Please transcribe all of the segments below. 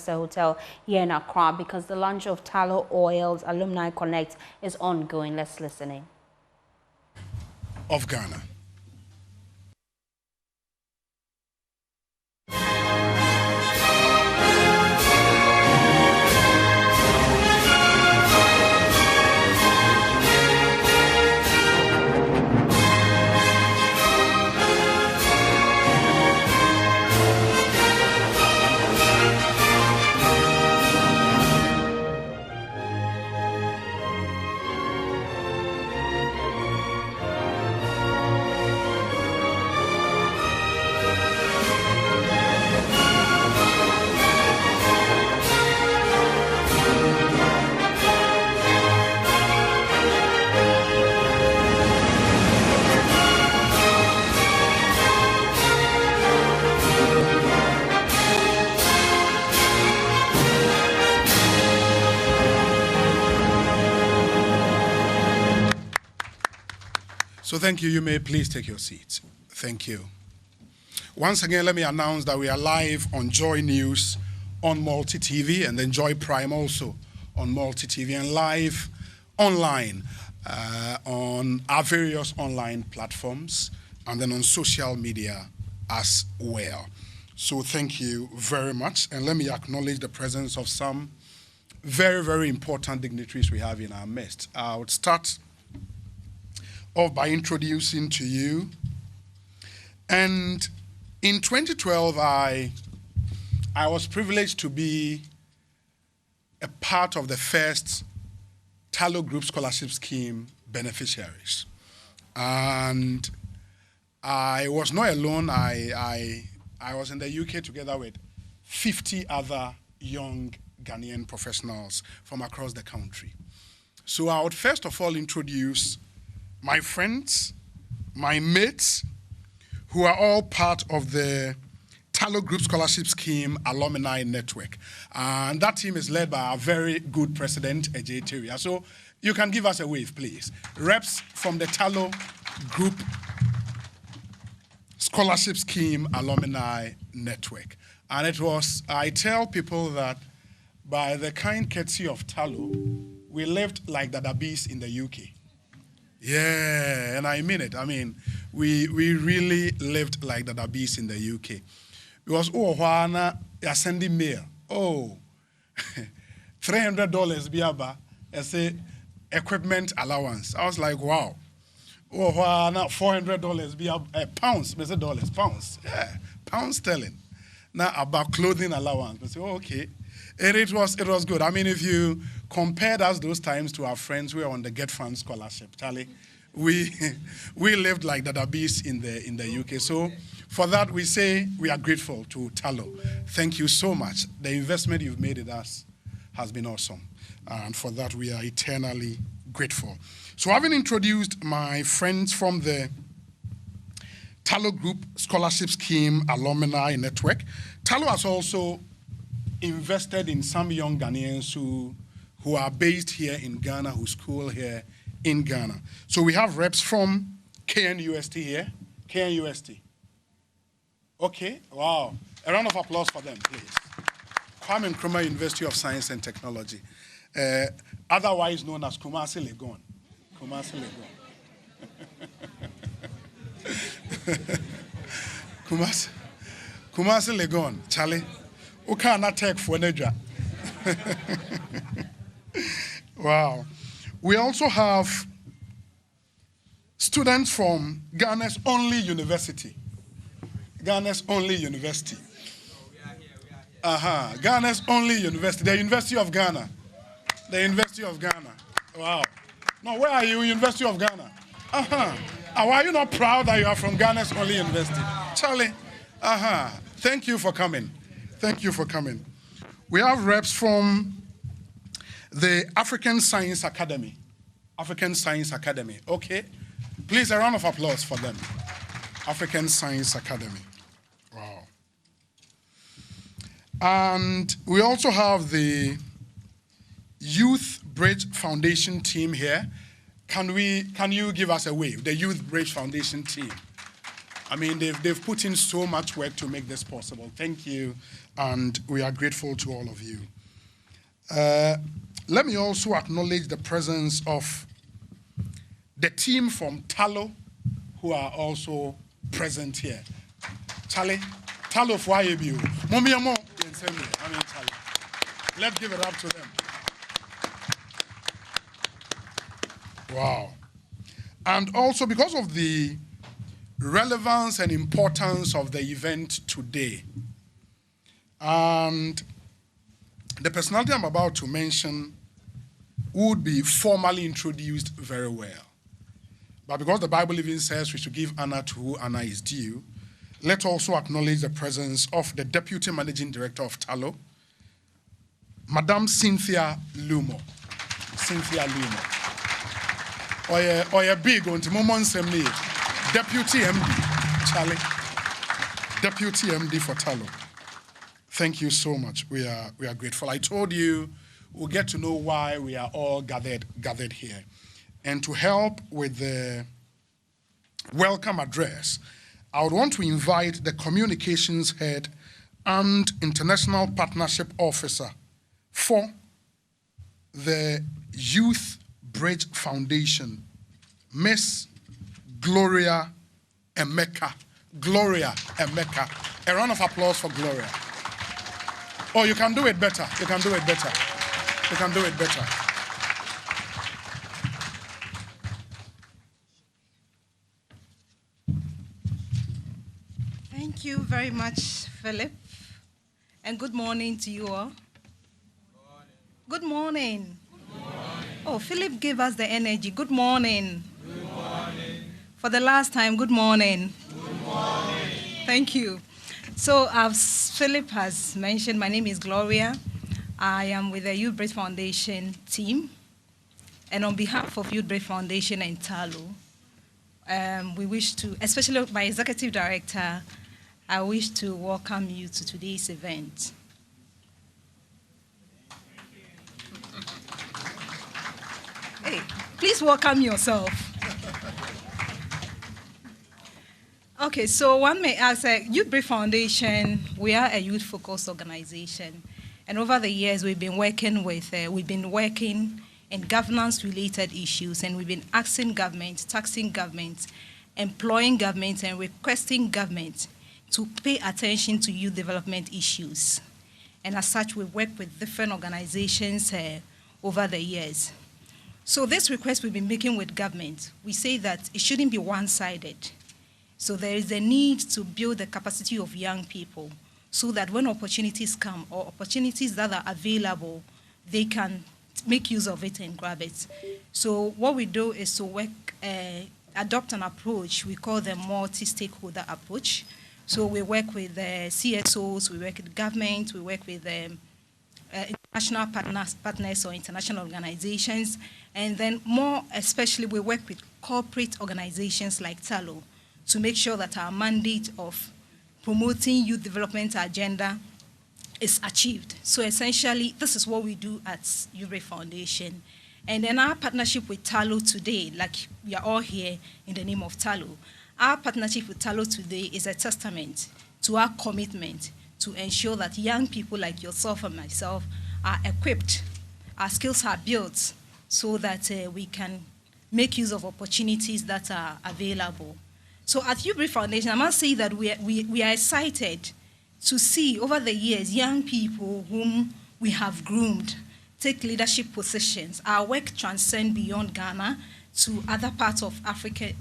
Leicester Hotel here in Accra because the launch of Tullow Alumni Connect is ongoing. Let's listen in. Of Ghana. So thank you. You may please take your seats. Thank you. Once again, let me announce that we are live on Joy News on Multi TV and then Joy Prime also on Multi TV and live online on our various online platforms and then on social media as well. So thank you very much. And let me acknowledge the presence of some very, very important dignitaries we have in our midst. I would start off by introducing to you. And in 2012, I was privileged to be a part of the first Tullow Group Scholarship Scheme beneficiaries. And I was not alone. I was in the UK together with 50 other young Ghanaian professionals from across the country. So I would first of all introduce my friends, my mates, who are all part of the Tullow Group Scholarship Scheme Alumni Network. And that team is led by our very good president, Ejay Teria. So you can give us a wave, please. Reps from the Tullow Group Scholarship Scheme Alumni Network. And it was, I tell people that by the kind courtesy of Tullow, we lived like the Dabis in the UK. Yeah, and I mean it. I mean, we really lived like the Dabis in the UK. Because, you're sending mail. $300 biaba as a equipment allowance. I was like, wow. $400 biaba, pounds, dollars, pounds. Yeah, pounds sterling. Now about clothing allowance. I say, okay. And it was good. I mean, if you compared us those times to our friends who were on the Get Fund Scholarship, Charlie, we lived like the Dabis in the UK. So for that, we say we are grateful to Tullow. Thank you so much. The investment you've made in us has been awesome. And for that, we are eternally grateful. So having introduced my friends from the Tullow Group Scholarship Scheme Alumni Network, Tullow has also invested in some young Ghanaians who are based here in Ghana, who school here in Ghana. So we have reps from KNUST here. KNUST. Okay, wow. A round of applause for them, please. Kwame Nkrumah University of Science and Technology, otherwise known as Kumasi Legon. Kumasi Legon. Kumasi Legon, Charlie. Who cannot take for Nedra? Wow. We also have students from Ghana's only university. Ghana's only university. Ghana's only university. The University of Ghana. The University of Ghana. Wow. No, where are you? University of Ghana. Why are you not proud that you are from Ghana's only university? Charlie. Thank you for coming. Thank you for coming. We have reps from the African Science Academy. African Science Academy. Okay. Please, a round of applause for them. African Science Academy. Wow. And we also have the Youth Bridge Foundation team here. Can you give us a wave? The Youth Bridge Foundation team. I mean, they've put in so much work to make this possible. Thank you, and we are grateful to all of you. Let me also acknowledge the presence of the team from Tullow, who are also present here. Charlie, Tullow for IABU. Let's give it up to them. Wow. And also because of the relevance and importance of the event today, and the personality I'm about to mention would be formally introduced very well. But because the Bible even says we should give honor to who honor is due, let's also acknowledge the presence of the Deputy Managing Director of Tullow, Madam Cynthia Lumo. Cynthia Lumo. Oye big on Timomon Semni, Deputy MD, Charlie. Deputy MD for Tullow. Thank you so much. We are grateful. I told you we'll get to know why we are all gathered here. And to help with the welcome address, I would want to invite the communications head and international partnership officer for the Youth Bridge Foundation, Miss Gloria Emeka. Gloria Emeka. A round of applause for Gloria. Oh, you can do it better. You can do it better. You can do it better. Thank you very much, Philip. And good morning to you all. Good morning. Good morning. Oh, Philip gave us the energy. Good morning. Good morning. For the last time, good morning. Good morning. Thank you. So, as Philip has mentioned, my name is Gloria. I am with the Youth Bridge Foundation team. And on behalf of Youth Bridge Foundation and Tullow, we wish to, especially my executive director, I wish to welcome you to today's event. Hey, please welcome yourself. Okay, so one may ask, Youth Bridge Foundation, we are a youth-focused organization. And over the years, we've been working in governance-related issues, and we've been asking government, taxing government, employing government, and requesting government to pay attention to youth development issues. And as such, we work with different organizations over the years. So this request we've been making with government, we say that it shouldn't be one-sided. So there is a need to build the capacity of young people so that when opportunities come or opportunities that are available, they can make use of it and grab it. So what we do is to adopt an approach we call the multi-stakeholder approach. So we work with CSOs, we work with government, we work with international partners or international organizations, and then more especially we work with corporate organizations like Tullow to make sure that our mandate of promoting youth development agenda is achieved. So essentially, this is what we do at Youth Bridge Foundation. And then our partnership with Tullow today, like we are all here in the name of Tullow, our partnership with Tullow today is a testament to our commitment to ensure that young people like yourself and myself are equipped, our skills are built so that we can make use of opportunities that are available. So at Youth Bridge Foundation, I must say that we are excited to see over the years young people whom we have groomed take leadership positions. Our work transcends beyond Ghana to other parts of Africa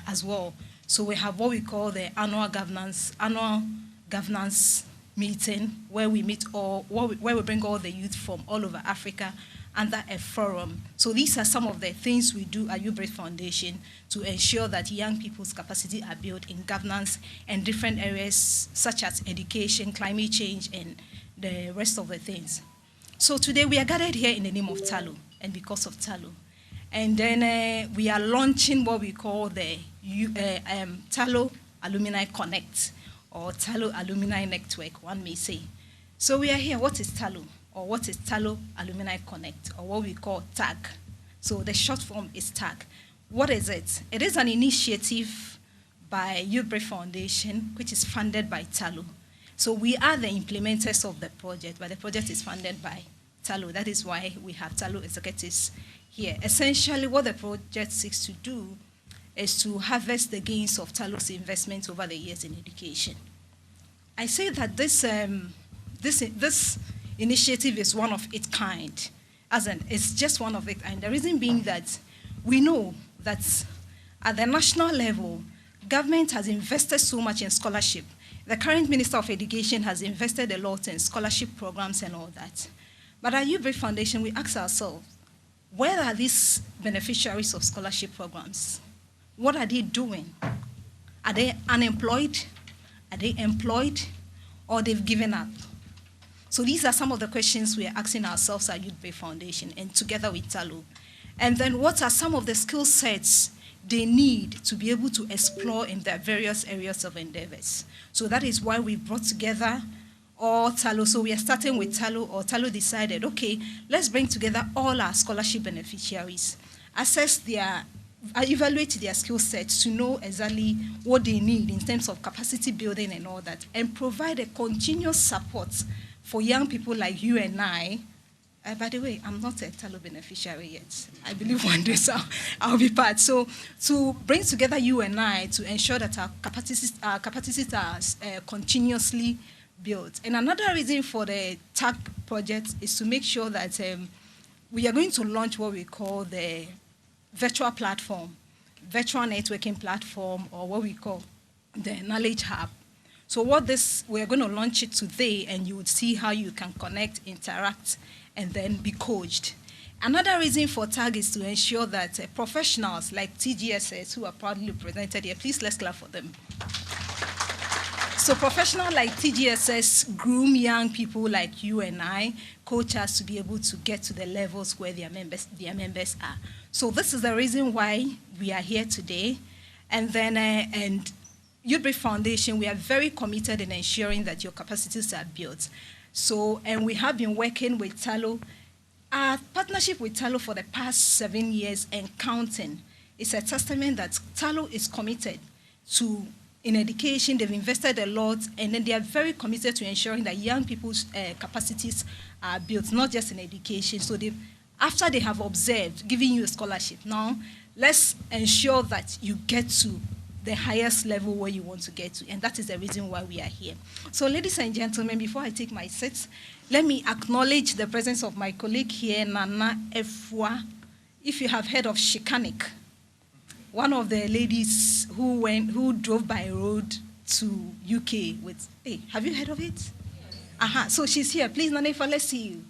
as well. So we have what we call the annual governance meeting, where we bring all the youth from all over Africa under a forum. So these are some of the things we do at Youth Bridge Foundation to ensure that young people's capacity are built in governance and different areas such as education, climate change, and the rest of the things. So today we are gathered here in the name of Tullow and because of Tullow. And then we are launching what we call the Tullow Alumni Connect, or Tullow Alumni Network, one may say. So we are here. What is Tullow? Or what is Tullow Alumni Connect, or what we call TAG? So the short form is TAG. What is it? It is an initiative by Youth Break Foundation, which is funded by Tullow. So we are the implementers of the project, but the project is funded by Tullow. That is why we have Tullow executives here. Essentially, what the project seeks to do is to harvest the gains of Tullow's investment over the years in education. I say that this initiative is one of its kind, it's just one of its kind. The reason being that we know that at the national level, government has invested so much in scholarship. The current Minister of Education has invested a lot in scholarship programs and all that. But at Youth Break Foundation, we ask ourselves, where are these beneficiaries of scholarship programs? What are they doing? Are they unemployed? Are they employed? Or they've given up? So these are some of the questions we are asking ourselves at Youth Break Foundation and together with Tullow. And then what are some of the skill sets they need to be able to explore in their various areas of endeavors? So that is why we brought together all Tullow. So we are starting with Tullow, or Tullow decided, okay, let's bring together all our scholarship beneficiaries, evaluate their skill sets to know exactly what they need in terms of capacity building and all that, and provide a continuous support for young people like you and I. By the way, I'm not a Tullow beneficiary yet. I believe one day I'll be part. So to bring together you and I to ensure that our capacities are continuously built. And another reason for the TAG project is to make sure that we are going to launch what we call the virtual platform, virtual networking platform, or what we call the Knowledge Hub. So we're going to launch it today, and you would see how you can connect, interact, and then be coached. Another reason for TAG is to ensure that professionals like TGSS, who are proudly represented here, please let's clap for them. So professionals like TGSS groom young people like you and I, coach us to be able to get to the levels where their members are. So this is the reason why we are here today. And then, and Youth Break Foundation, we are very committed in ensuring that your capacities are built. So, and we have been working with Tullow. Our partnership with Tullow for the past 7 years and counting is a testament that Tullow is committed to in education. They've invested a lot, and then they are very committed to ensuring that young people's capacities are built, not just in education. So after they have observed, giving you a scholarship, now let's ensure that you get to the highest level where you want to get to, and that is the reason why we are here. So ladies and gentlemen, before I take my seat, let me acknowledge the presence of my colleague here, Nana Efwa. If you have heard of Shikanik, one of the ladies who drove by road to UK with, hey, have you heard of it? Yes. Aha, so she's here. Please, Nana Efwa, let's see you.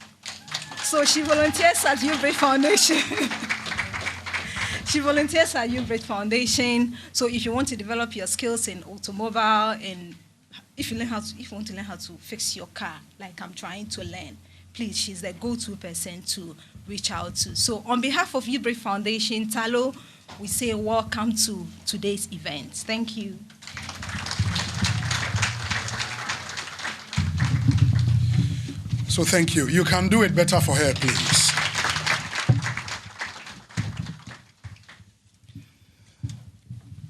So she volunteers at Youth Break Foundation. She volunteers at Youth Break Foundation. So if you want to develop your skills in automobile, and if you want to learn how to fix your car, like I'm trying to learn, please, she's the go-to person to reach out to. So on behalf of Youth Break Foundation, Tullow, we say welcome to today's event. Thank you. So thank you. You can do it better for her, please.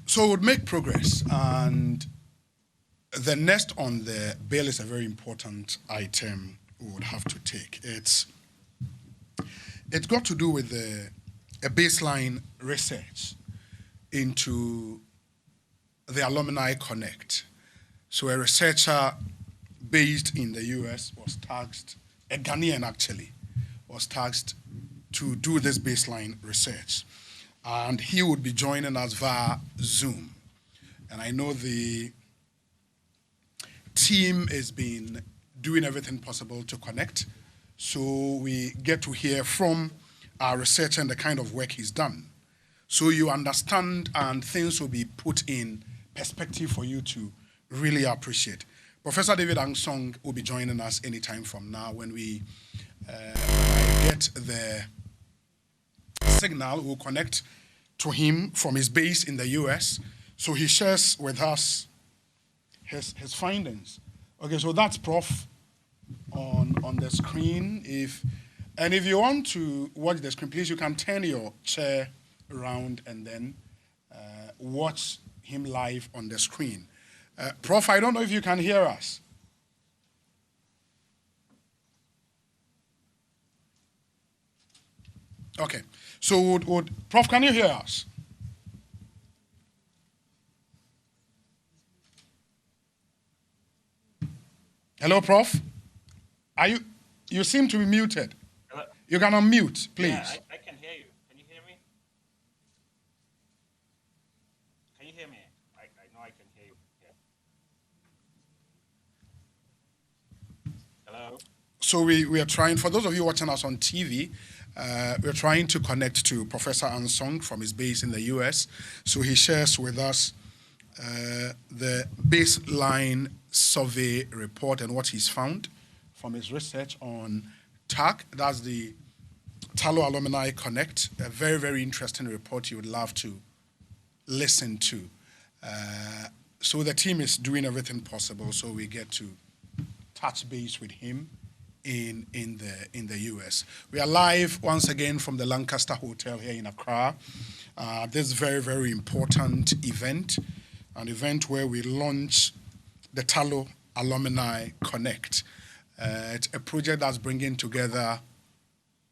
So we'll make progress, and the next on the bill is a very important item we would have to take. It's got to do with a baseline research into the Alumni Connect. So a researcher based in the US was tasked, a Ghanaian actually, was tasked to do this baseline research. And he would be joining us via Zoom. And I know the team has been doing everything possible to connect, so we get to hear from our researcher and the kind of work he's done. So you understand, and things will be put in perspective for you to really appreciate. Professor David Angsong will be joining us anytime from now. When I get the signal, we'll connect to him from his base in the US, so he shares with us his findings. Okay, so that's Prof on the screen. If you want to watch the screen, please, you can turn your chair around and then watch him live on the screen. Prof, I don't know if you can hear us. Okay, so Prof, can you hear us? Hello, Prof? You seem to be muted. Hello? You can unmute, please. Yeah, I can hear you. Can you hear me? Can you hear me? I know I can hear you. Yeah. Hello? So we are trying, for those of you watching us on TV, we're trying to connect to Professor Ansong from his base in the US. So he shares with us the baseline survey report and what he's found from his research on TAC. That's the Tullow Alumni Connect, a very, very interesting report you would love to listen to. So the team is doing everything possible so we get to touch base with him in the US. We are live once again from the Lancaster Hotel here in Accra. This very, very important event, an event where we launch the Tullow Alumni Connect. It's a project that's bringing together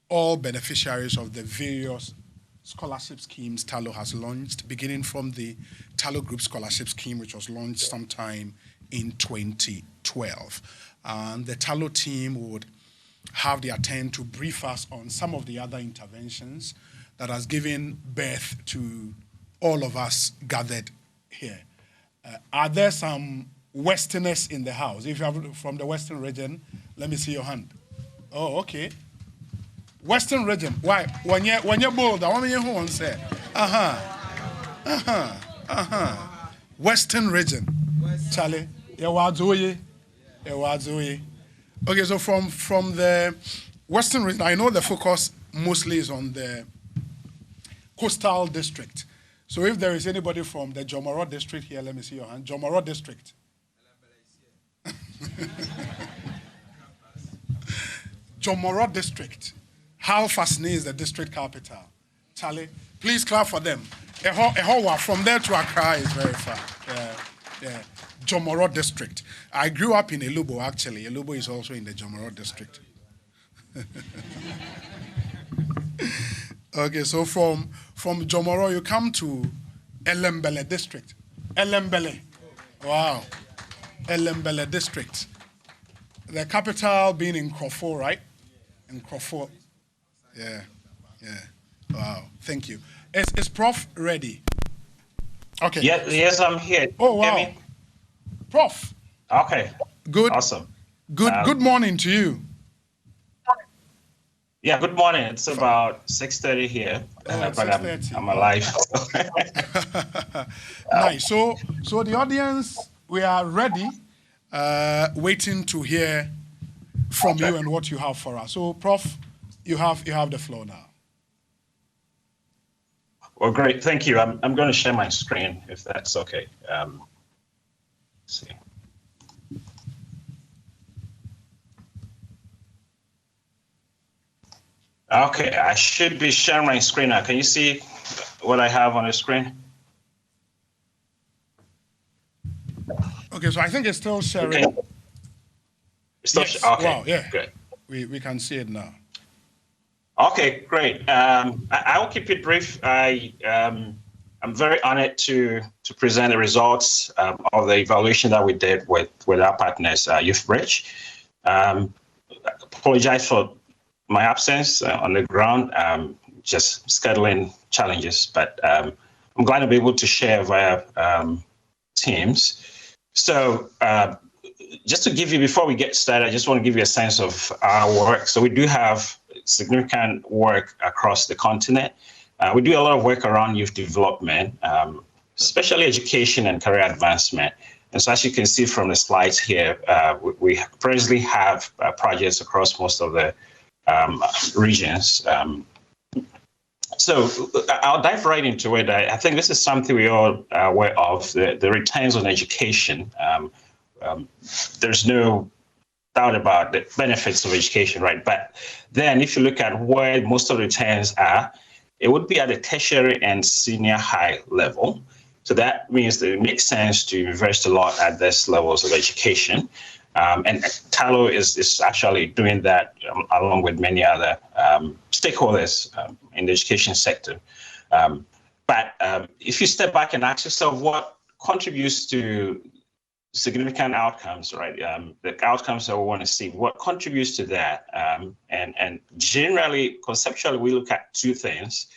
all beneficiaries of the various scholarship schemes Tullow has launched, beginning from the Tullow Group Scholarship Scheme, which was launched sometime in 2012. And the Tullow team would have their turn to brief us on some of the other interventions that has given birth to all of us gathered here. Are there some Westerners in the house? If you are from the Western region, let me see your hand. Oh, okay. Western region. Why? When you're bold, I want to hear who wants say. Western region. Charlie, okay, so from the Western region, I know the focus mostly is on the coastal district. So if there is anybody from the Jomoro district here, let me see your hand. Jomoro district. Jomoro district. How fascinating is the district capital? Charlie, please clap for them. From there to Accra is very far. Yeah. Jomoro district. I grew up in Elubo, actually. Elubo is also in the Jomoro district. Okay, so from Jomoro, you come to Elembele district. Elembele. Wow. Elembele district. The capital being in Krofo, right? In Krofo. Yeah. Wow. Thank you. Is Prof ready? Okay. Yes, I'm here. Oh, wow. Prof. Okay. Good. Awesome. Good morning to you. Yeah, good morning. It's about 6:30 here, but 6:30. I'm alive. Nice. So the audience, we are ready, waiting to hear from you and what you have for us. So, Prof, you have the floor now. Well, great. Thank you. I'm going to share my screen if that's okay. Let's see. Okay, I should be sharing my screen now. Can you see what I have on the screen? Okay, so I think it's still sharing. Okay. Yes. Okay. Wow, yeah. Good. We can see it now. Okay, great. I will keep it brief. I'm very honored to present the results of the evaluation that we did with our partners, Youth Bridge. Apologize for my absence on the ground, just scheduling challenges, but I'm glad to be able to share via Teams. So just to give you, before we get started, I just want to give you a sense of our work. So we do have significant work across the continent. We do a lot of work around youth development, especially education and career advancement. And so as you can see from the slides here, we presently have projects across most of the regions. So I'll dive right into it. I think this is something we all are aware of, the returns on education. There's no doubt about the benefits of education, right? But then if you look at where most of the returns are, it would be at the tertiary and senior high level. So that means that it makes sense to invest a lot at this levels of education. And Tullow is actually doing that along with many other stakeholders in the education sector. But if you step back and ask yourself what contributes to significant outcomes, right? The outcomes that we want to see, what contributes to that? And generally, conceptually, we look at two things.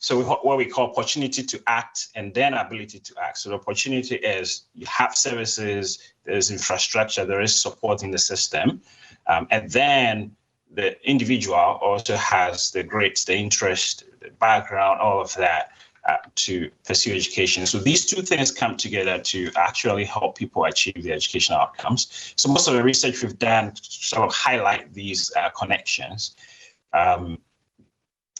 So what we call opportunity to act and then ability to act. So the opportunity is you have services, there's infrastructure, there is support in the system. And then the individual also has the grades, the interest, the background, all of that to pursue education. So these two things come together to actually help people achieve their educational outcomes. So most of the research we've done sort of highlight these connections.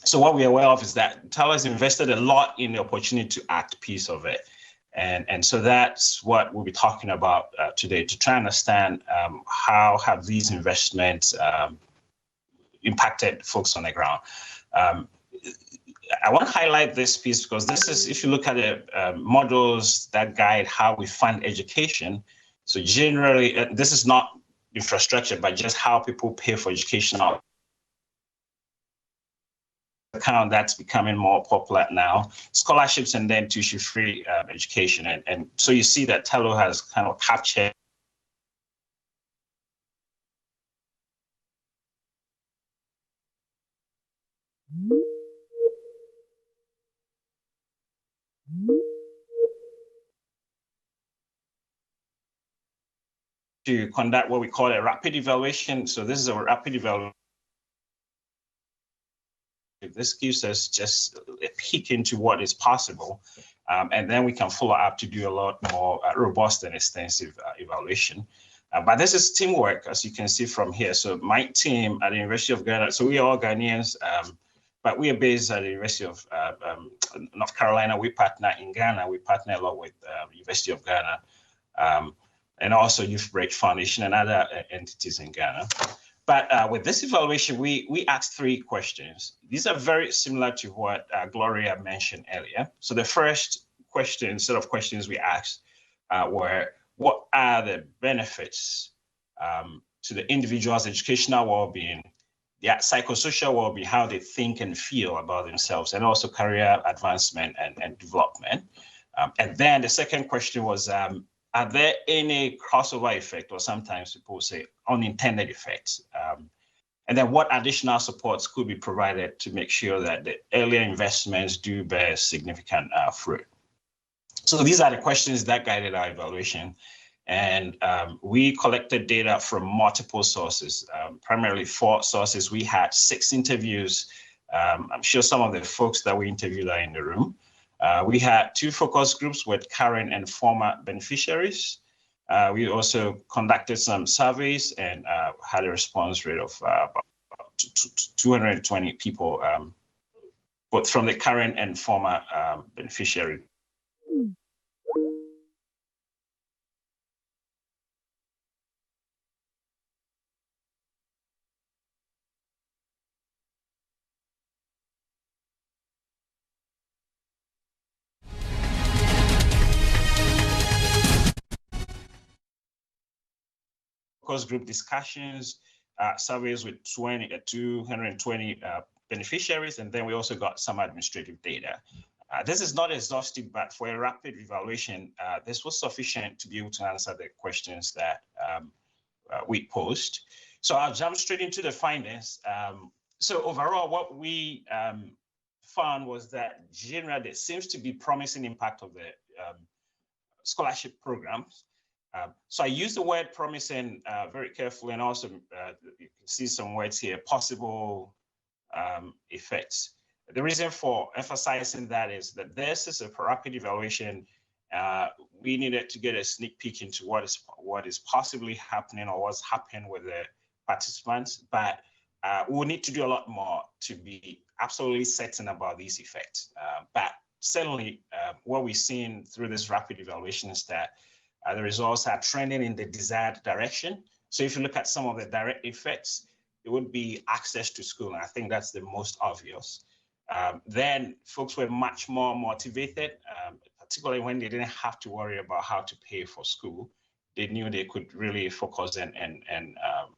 So what we're aware of is that Tullow has invested a lot in the opportunity to act piece of it. And so that's what we'll be talking about today, to try and understand how have these investments impacted folks on the ground. I want to highlight this piece because this is, if you look at the models that guide how we fund education, so generally, this is not infrastructure, but just how people pay for educational account that's becoming more popular now, scholarships and then tuition-free education. And so you see that Tullow has kind of captured to conduct what we call a rapid evaluation. So this is a rapid evaluation. This gives us just a peek into what is possible. And then we can follow up to do a lot more robust and extensive evaluation. But this is teamwork, as you can see from here. So my team at the University of Ghana, so we are all Ghanaians, but we are based at the University of North Carolina. We partner in Ghana. We partner a lot with University of Ghana and also Youth Bridge Foundation and other entities in Ghana. But with this evaluation, we asked three questions. These are very similar to what Gloria mentioned earlier. So the first set of questions we asked were, what are the benefits to the individual's educational well-being, their psychosocial well-being, how they think and feel about themselves, and also career advancement and development. And then the second question was, are there any crossover effect, or sometimes people say unintended effects? And then what additional supports could be provided to make sure that the earlier investments do bear significant fruit? So these are the questions that guided our evaluation. And we collected data from multiple sources, primarily 4 sources. We had 6 interviews. I'm sure some of the folks that we interviewed are in the room. We had 2 focus groups with current and former beneficiaries. We also conducted some surveys and had a response rate of about 220 people, both from the current and former beneficiary. Focus group discussions, surveys with 220 beneficiaries, and then we also got some administrative data. This is not exhaustive, but for a rapid evaluation, this was sufficient to be able to answer the questions that we posed. So I'll jump straight into the findings. So overall, what we found was that generally there seems to be promising impact of the scholarship programs. So I use the word promising very carefully, and also you can see some words here, possible effects. The reason for emphasizing that is that this is a rapid evaluation. We needed to get a sneak peek into what is possibly happening or what's happened with the participants, but we'll need to do a lot more to be absolutely certain about these effects. But certainly what we've seen through this rapid evaluation is that the results are trending in the desired direction. So if you look at some of the direct effects, it would be access to school. And I think that's the most obvious. Then folks were much more motivated, particularly when they didn't have to worry about how to pay for school. They knew they could really focus and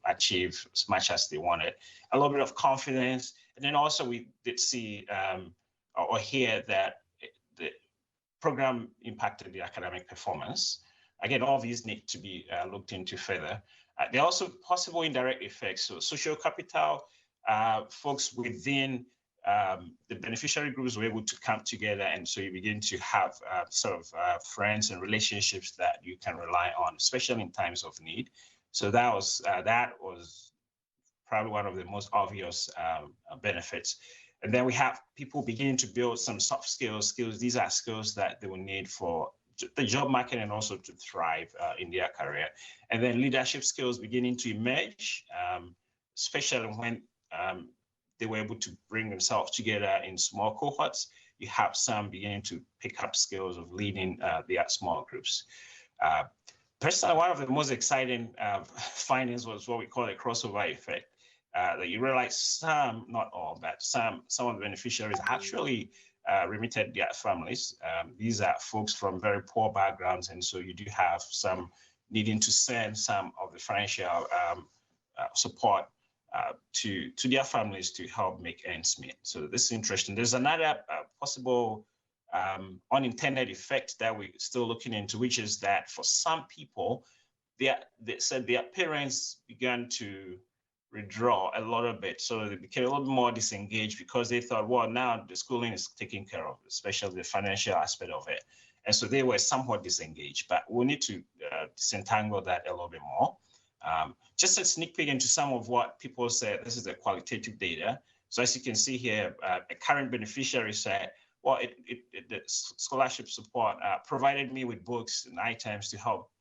achieve as much as they wanted. A little bit of confidence. And then also we did see or hear that the program impacted the academic performance. Again, all of these need to be looked into further. There are also possible indirect effects. So social capital, folks within the beneficiary groups were able to come together, and so you begin to have friends and relationships that you can rely on, especially in times of need. So that was probably one of the most obvious benefits. And then we have people beginning to build some soft skills. These are skills that they will need for the job market and also to thrive in their career. And then leadership skills beginning to emerge, especially when they were able to bring themselves together in small cohorts. You have some beginning to pick up skills of leading their small groups. Personally, one of the most exciting findings was what we call a crossover effect. That you realize some, not all, but some of the beneficiaries actually remitted their families. These are folks from very poor backgrounds, and so you do have some needing to send some of the financial support to their families to help make ends meet. So this is interesting. There's another possible unintended effect that we're still looking into, which is that for some people, they said their parents began to withdraw a little bit. So they became a little more disengaged because they thought, well, now the schooling is taken care of, especially the financial aspect of it. And so they were somewhat disengaged, but we need to disentangle that a little bit more. Just a sneak peek into some of what people said. This is the qualitative data. So as you can see here, a current beneficiary said, well, the scholarship support provided me with books and items to help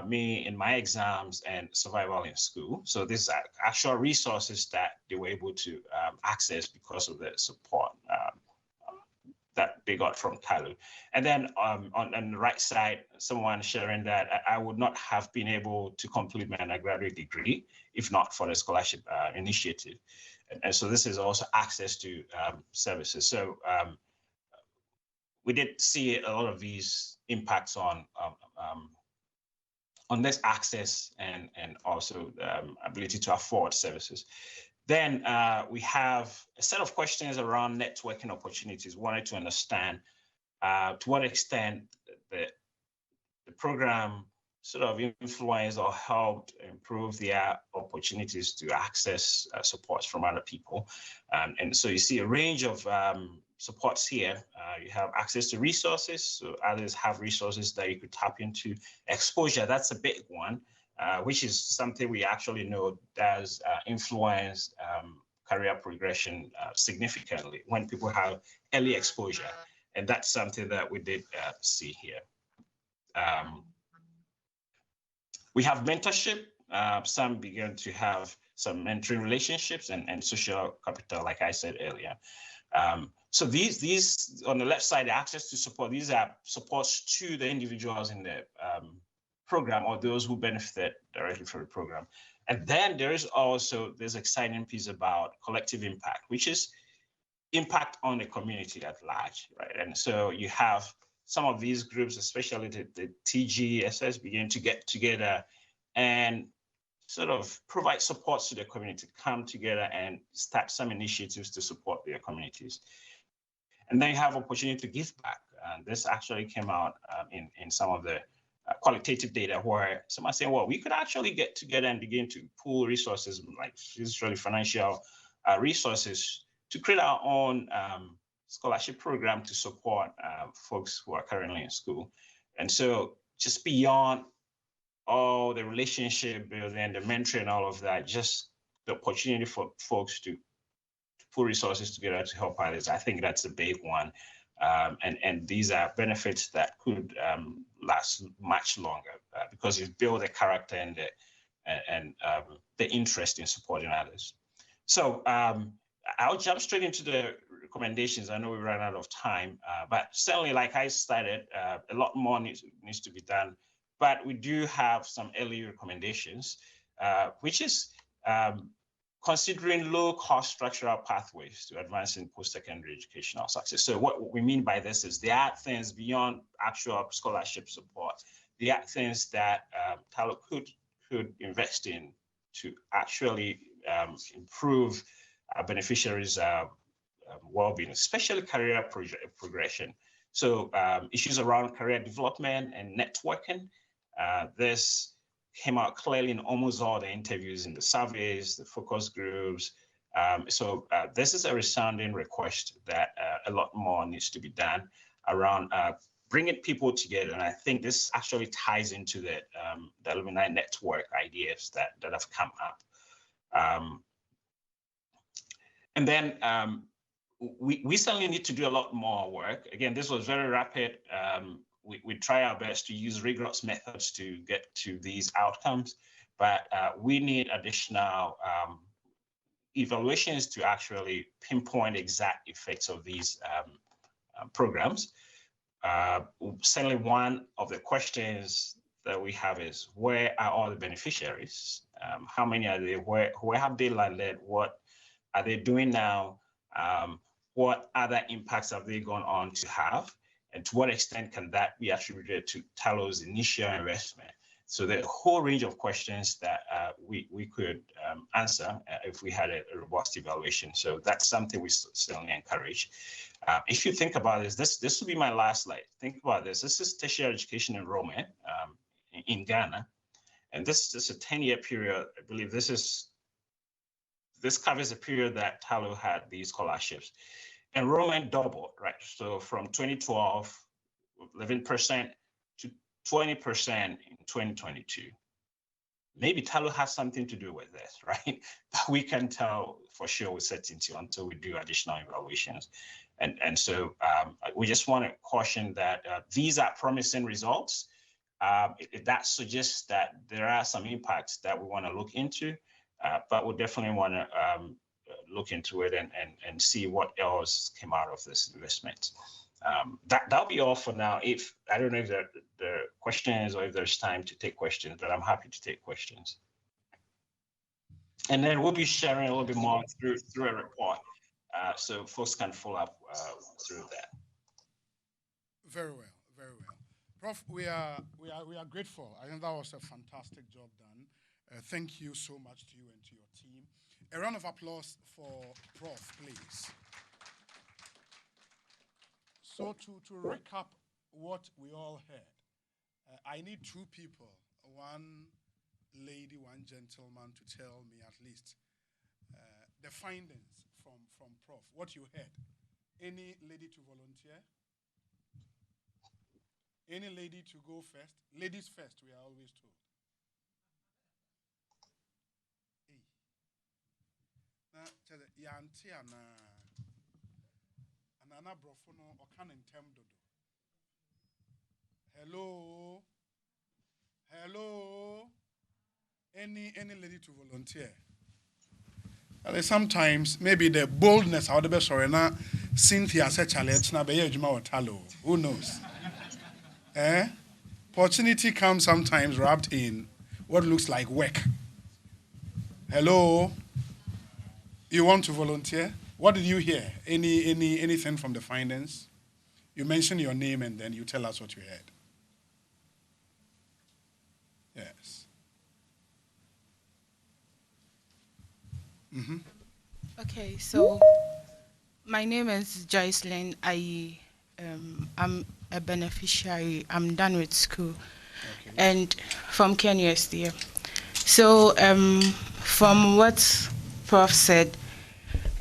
me in my exams and survival in school. So these are actual resources that they were able to access because of the support that they got from Tullow. And then on the right side, someone sharing that I would not have been able to complete my undergraduate degree if not for the scholarship initiative. And so this is also access to services. So we did see a lot of these impacts on this access and also ability to afford services. Then we have a set of questions around networking opportunities. Wanted to understand to what extent the program sort of influenced or helped improve their opportunities to access supports from other people. And so you see a range of supports here. You have access to resources, so others have resources that you could tap into. Exposure, that's a big one, which is something we actually know does influence career progression significantly when people have early exposure. And that's something that we did see here. We have mentorship. Some begin to have some mentoring relationships and social capital, like I said earlier. So these on the left side, the access to support, these are supports to the individuals in the program or those who benefit directly from the program. And then there is also this exciting piece about collective impact, which is impact on the community at large, right? And so you have some of these groups, especially the TGSS, begin to get together and sort of provide support to the community, come together and start some initiatives to support their communities. And then you have opportunity to give back. And this actually came out in some of the qualitative data where someone saying, well, we could actually get together and begin to pool resources, like usually financial resources, to create our own scholarship program to support folks who are currently in school. And so just beyond all the relationship building, the mentoring, all of that, just the opportunity for folks to pull resources together to help others, I think that's a big one. And these are benefits that could last much longer because you build a character and the interest in supporting others. So I'll jump straight into the recommendations. I know we ran out of time, but certainly, like I started, a lot more needs to be done. But we do have some early recommendations, which is considering low-cost structural pathways to advancing post-secondary educational success. So what we mean by this is there are things beyond actual scholarship support. There are things that Tullow could invest in to actually improve beneficiaries' well-being, especially career progression. So issues around career development and networking. This came out clearly in almost all the interviews, in the surveys, the focus groups. So this is a resounding request that a lot more needs to be done around bringing people together. And I think this actually ties into the alumni network ideas that have come up. And then we certainly need to do a lot more work. Again, this was very rapid. We try our best to use rigorous methods to get to these outcomes, but we need additional evaluations to actually pinpoint exact effects of these programs. Certainly one of the questions that we have is, where are all the beneficiaries? How many are they? Where have they landed? What are they doing now? What other impacts have they gone on to have? And to what extent can that be attributed to Tullow's initial investment? So there are a whole range of questions that we could answer if we had a robust evaluation. So that's something we certainly encourage. If you think about this will be my last slide. Think about this. This is tertiary education enrollment in Ghana. And this is a 10-year period. I believe this covers a period that Tullow had these scholarships. Enrollment doubled, right? So from 2012, 11% to 20% in 2022. Maybe Tullow has something to do with this, right? But we can tell for sure with certainty until we do additional evaluations. And so we just want to caution that these are promising results. That suggests that there are some impacts that we want to look into, but we definitely want to look into it and see what else came out of this investment. That'll be all for now. If I don't know if there are questions or if there's time to take questions, but I'm happy to take questions. And then we'll be sharing a little bit more through a report, so folks can follow up through that. Very well, very well. Prof, we are grateful. I think that was a fantastic job done. Thank you so much to you and to your team. A round of applause for Prof, please. So to recap what we all heard, I need two people, one lady, one gentleman, to tell me at least the findings from Prof, what you heard. Any lady to volunteer? Any lady to go first? Ladies first, we are always told. Hey. Na yanti ana brofono okan entem dodo. Hello. Hello. Any lady to volunteer? Sometimes maybe the boldness how the best sorry na Cynthia said challenge na be ejuma or Tullow. Who knows? Opportunity comes sometimes wrapped in what looks like work. Hello? You want to volunteer? What did you hear? Anything from the findings? You mention your name and then you tell us what you heard. Yes. Mm-hmm. Okay, so my name is Joycelyn. I'm a beneficiary. I'm done with school, okay, and from KNUST. So from what Prof said,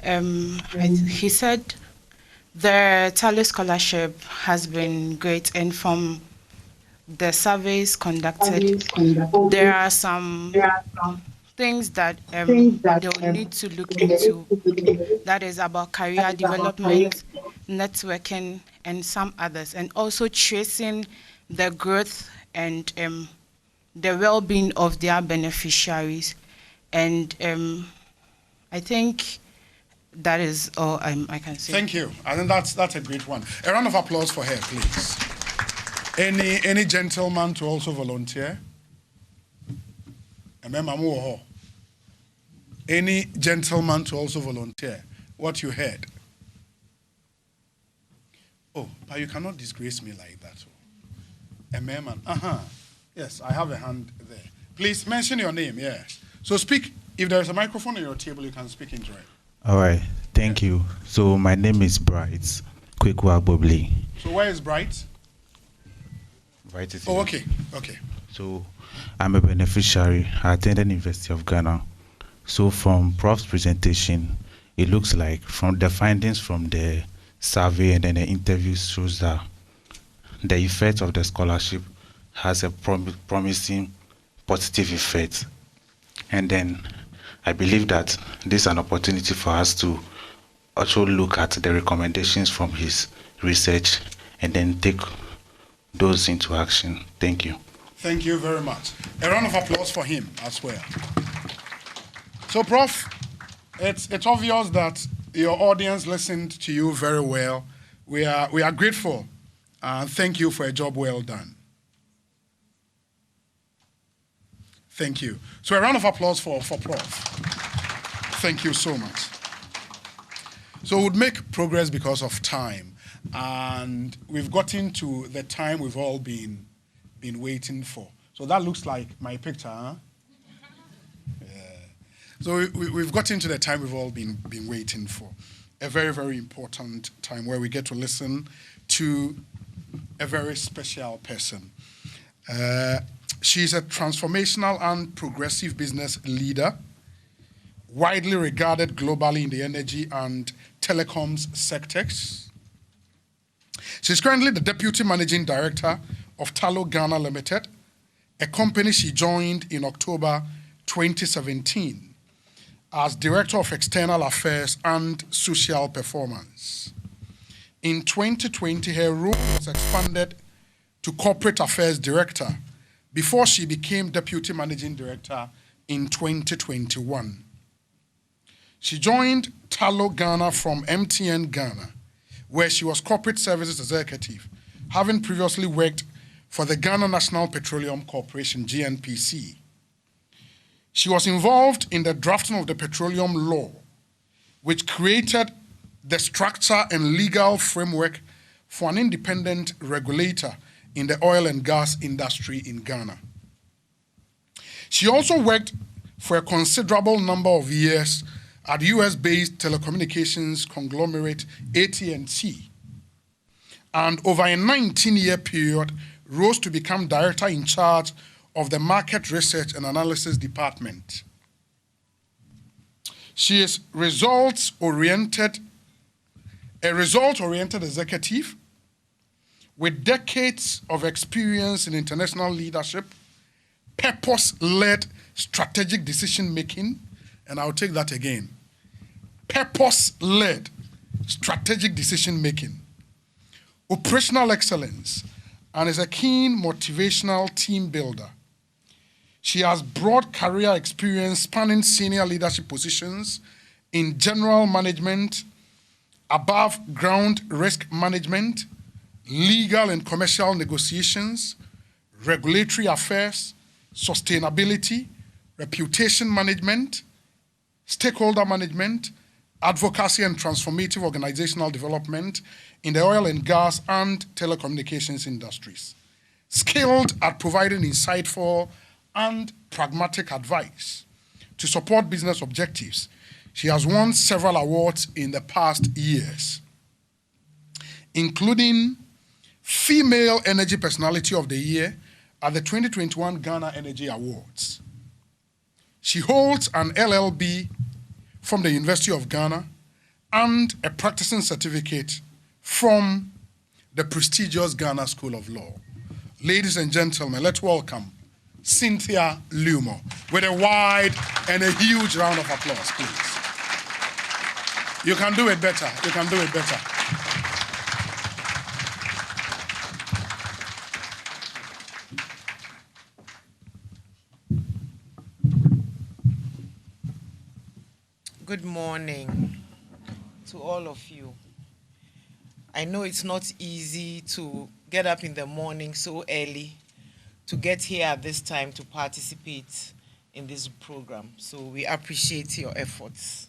he said the Tullow scholarship has been great, and from the surveys conducted, there are some things that they'll need to look into. That is about career development, networking, and some others, and also tracing the growth and the well-being of their beneficiaries. And I think that is all I can say. Thank you. I think that's a great one. A round of applause for her, please. Any gentleman to also volunteer? Any gentleman to also volunteer? What you heard? Oh, but you cannot disgrace me like that. A man. Yes, I have a hand there. Please mention your name, yeah. So speak. If there is a microphone on your table, you can speak into it. All right, thank you. So my name is Bright Kwekwa Bobli. So where is Bright? Bright is Oh, here. okay. So I'm a beneficiary. I attended University of Ghana. So from Prof's presentation, it looks like from the findings from the survey and then the interviews shows that the effect of the scholarship has a promising positive effect. And then I believe that this is an opportunity for us to also look at the recommendations from his research and then take those into action. Thank you. Thank you very much. A round of applause for him as well. So, Prof, it's obvious that your audience listened to you very well. We are grateful and thank you for a job well done. Thank you. So a round of applause for Prof. Thank you so much. So we'll make progress because of time. And we've gotten to the time we've all been waiting for. So that looks like my picture, huh? Yeah. So we've gotten to the time we've all been waiting for. A very, very important time where we get to listen to a very special person. She's a transformational and progressive business leader, widely regarded globally in the energy and telecoms sectors. She's currently the Deputy Managing Director of Tullow Ghana Limited, a company she joined in October 2017 as Director of External Affairs and Social Performance. In 2020, her role was expanded to Corporate Affairs Director before she became Deputy Managing Director in 2021. She joined Tullow Ghana from MTN Ghana, where she was Corporate Services Executive, having previously worked for the Ghana National Petroleum Corporation, GNPC. She was involved in the drafting of the petroleum law, which created the structure and legal framework for an independent regulator in the oil and gas industry in Ghana. She also worked for a considerable number of years at US-based telecommunications conglomerate AT&T, and over a 19-year period rose to become director in charge of the Market Research and Analysis Department. She is a result-oriented executive with decades of experience in international leadership, purpose-led strategic decision-making, and I'll take that again, purpose-led strategic decision-making, operational excellence, and is a keen motivational team builder. She has broad career experience spanning senior leadership positions in general management, above ground risk management, legal and commercial negotiations, regulatory affairs, sustainability, reputation management, stakeholder management, advocacy and transformative organizational development in the oil and gas and telecommunications industries. Skilled at providing insightful and pragmatic advice to support business objectives, she has won several awards in the past years, including Female Energy Personality of the Year at the 2021 Ghana Energy Awards. She holds an LLB from the University of Ghana and a practicing certificate from the prestigious Ghana School of Law. Ladies and gentlemen, let's welcome Cynthia Lumo with a wide and a huge round of applause, please. You can do it better. You can do it better. Good morning to all of you. I know it's not easy to get up in the morning so early to get here at this time to participate in this program. So we appreciate your efforts.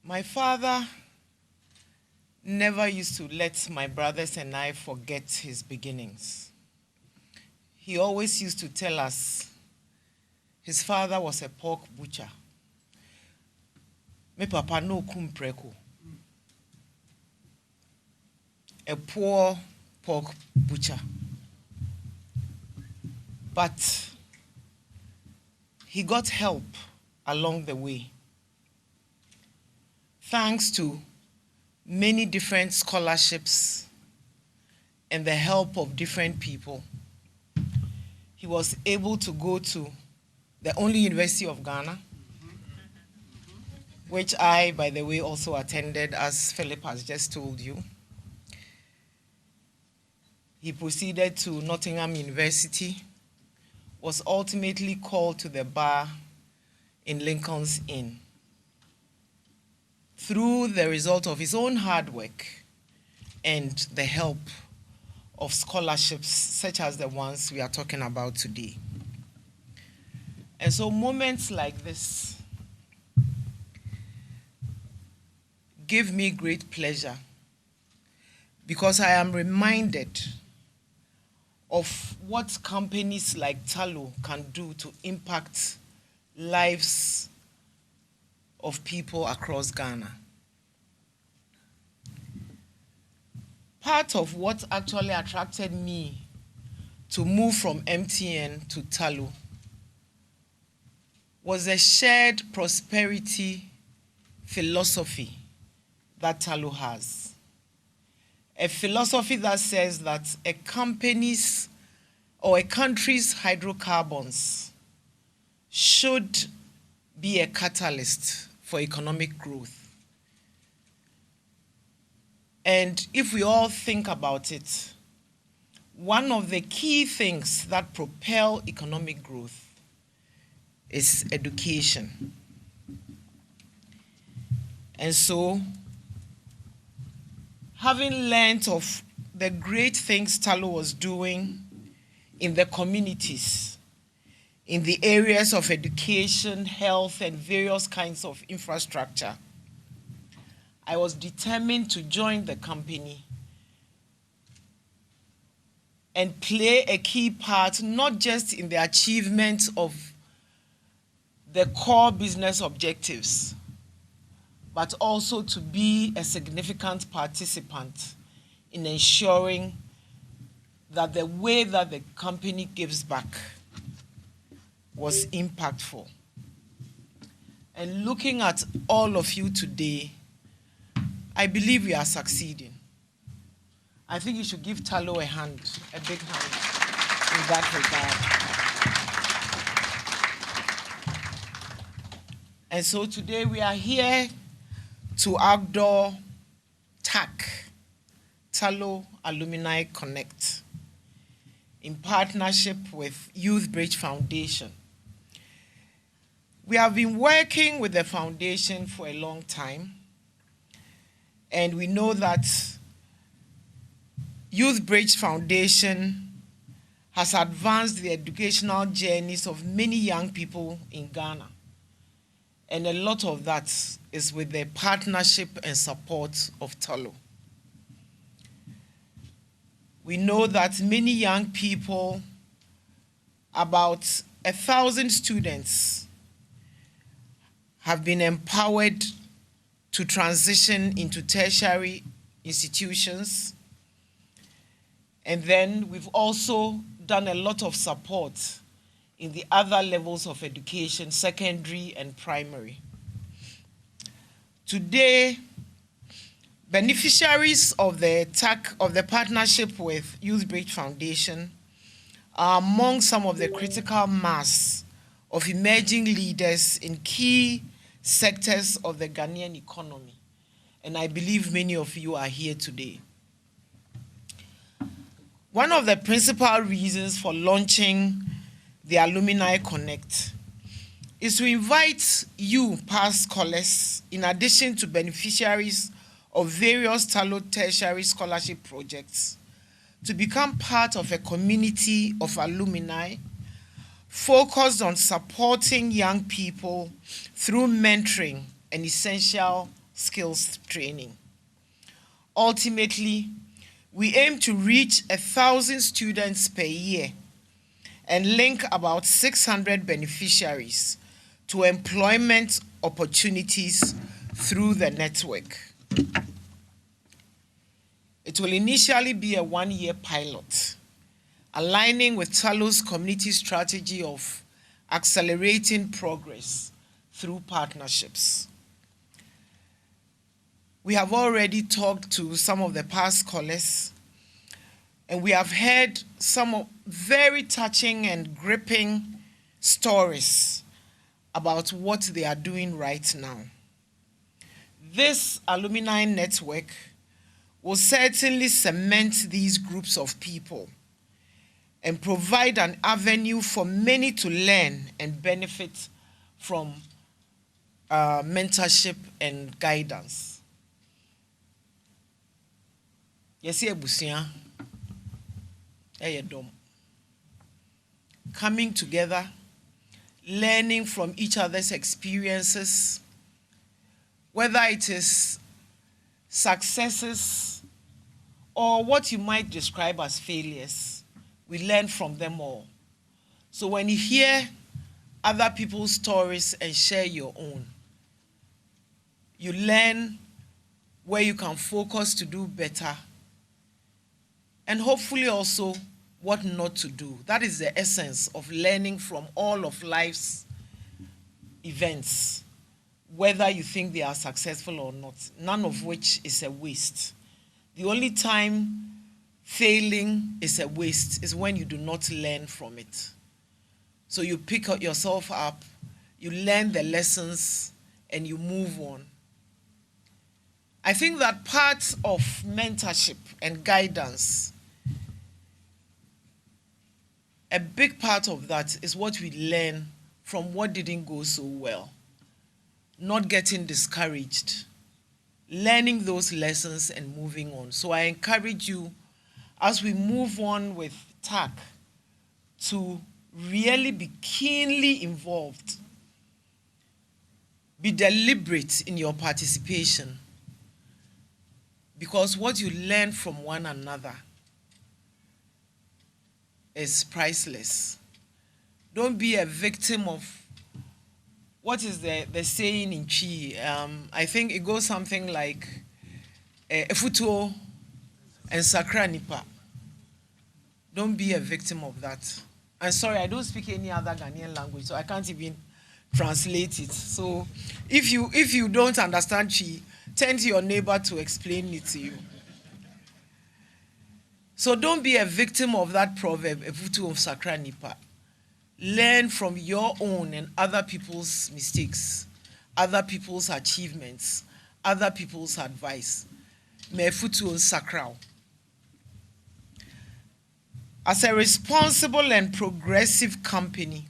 My father never used to let my brothers and I forget his beginnings. He always used to tell us his father was a pork butcher. Me papa no kumpreko. A poor pork butcher. But he got help along the way, thanks to many different scholarships and the help of different people. He was able to go to the only University of Ghana, which I, by the way, also attended, as Philip has just told you. He proceeded to Nottingham University, was ultimately called to the bar in Lincoln's Inn. Through the result of his own hard work and the help of scholarships such as the ones we are talking about today. And so moments like this give me great pleasure because I am reminded of what companies like Tullow can do to impact lives of people across Ghana. Part of what actually attracted me to move from MTN to Tullow was a shared prosperity philosophy that Tullow has. A philosophy that says that a company's or a country's hydrocarbons should be a catalyst for economic growth. And if we all think about it, one of the key things that propel economic growth is education. And so, having learned of the great things Tullow was doing in the communities, in the areas of education, health, and various kinds of infrastructure, I was determined to join the company and play a key part, not just in the achievement of the core business objectives, but also to be a significant participant in ensuring that the way that the company gives back was impactful. And looking at all of you today, I believe we are succeeding. I think you should give Tullow a hand, a big hand in that regard. And so today we are here to outdoor TAC, Tullow Alumni Connect, in partnership with Youth Bridge Foundation. We have been working with the foundation for a long time, and we know that Youth Bridge Foundation has advanced the educational journeys of many young people in Ghana. And a lot of that is with the partnership and support of Tullow. We know that many young people, about 1,000 students, have been empowered to transition into tertiary institutions. And then we've also done a lot of support in the other levels of education, secondary and primary. Today, beneficiaries of the TAC, of the partnership with Youth Bridge Foundation, are among some of the critical mass of emerging leaders in key sectors of the Ghanaian economy. And I believe many of you are here today. One of the principal reasons for launching the Alumni Connect is to invite you, past scholars, in addition to beneficiaries of various Tullow tertiary scholarship projects, to become part of a community of alumni focused on supporting young people through mentoring and essential skills training. Ultimately, we aim to reach 1,000 students per year and link about 600 beneficiaries to employment opportunities through the network. It will initially be a one-year pilot, aligning with Tullow's community strategy of accelerating progress through partnerships. We have already talked to some of the past scholars, and we have heard some very touching and gripping stories about what they are doing right now. This alumni network will certainly cement these groups of people and provide an avenue for many to learn and benefit from mentorship and guidance. Yesi ebusua, eyedom. Coming together, learning from each other's experiences, whether it is successes or what you might describe as failures, we learn from them all. So when you hear other people's stories and share your own, you learn where you can focus to do better, and hopefully also what not to do. That is the essence of learning from all of life's events, whether you think they are successful or not, none of which is a waste. The only time failing is a waste is when you do not learn from it. So you pick yourself up, you learn the lessons, and you move on. I think that part of mentorship and guidance, a big part of that is what we learn from what didn't go so well. Not getting discouraged, learning those lessons and moving on. So I encourage you, as we move on with TAC, to really be keenly involved. Be deliberate in your participation, because what you learn from one another is priceless. Don't be a victim of, what is the saying in Chi? I think it goes something like, Efutuo and Sakra Nipa. Don't be a victim of that. I'm sorry, I don't speak any other Ghanaian language, so I can't even translate it. So if you don't understand Chi, turn to your neighbor to explain it to you. So don't be a victim of that proverb, Efutuo of Sakra Nipa. Learn from your own and other people's mistakes, other people's achievements, other people's advice. Mefutu on Sakrao. As a responsible and progressive company,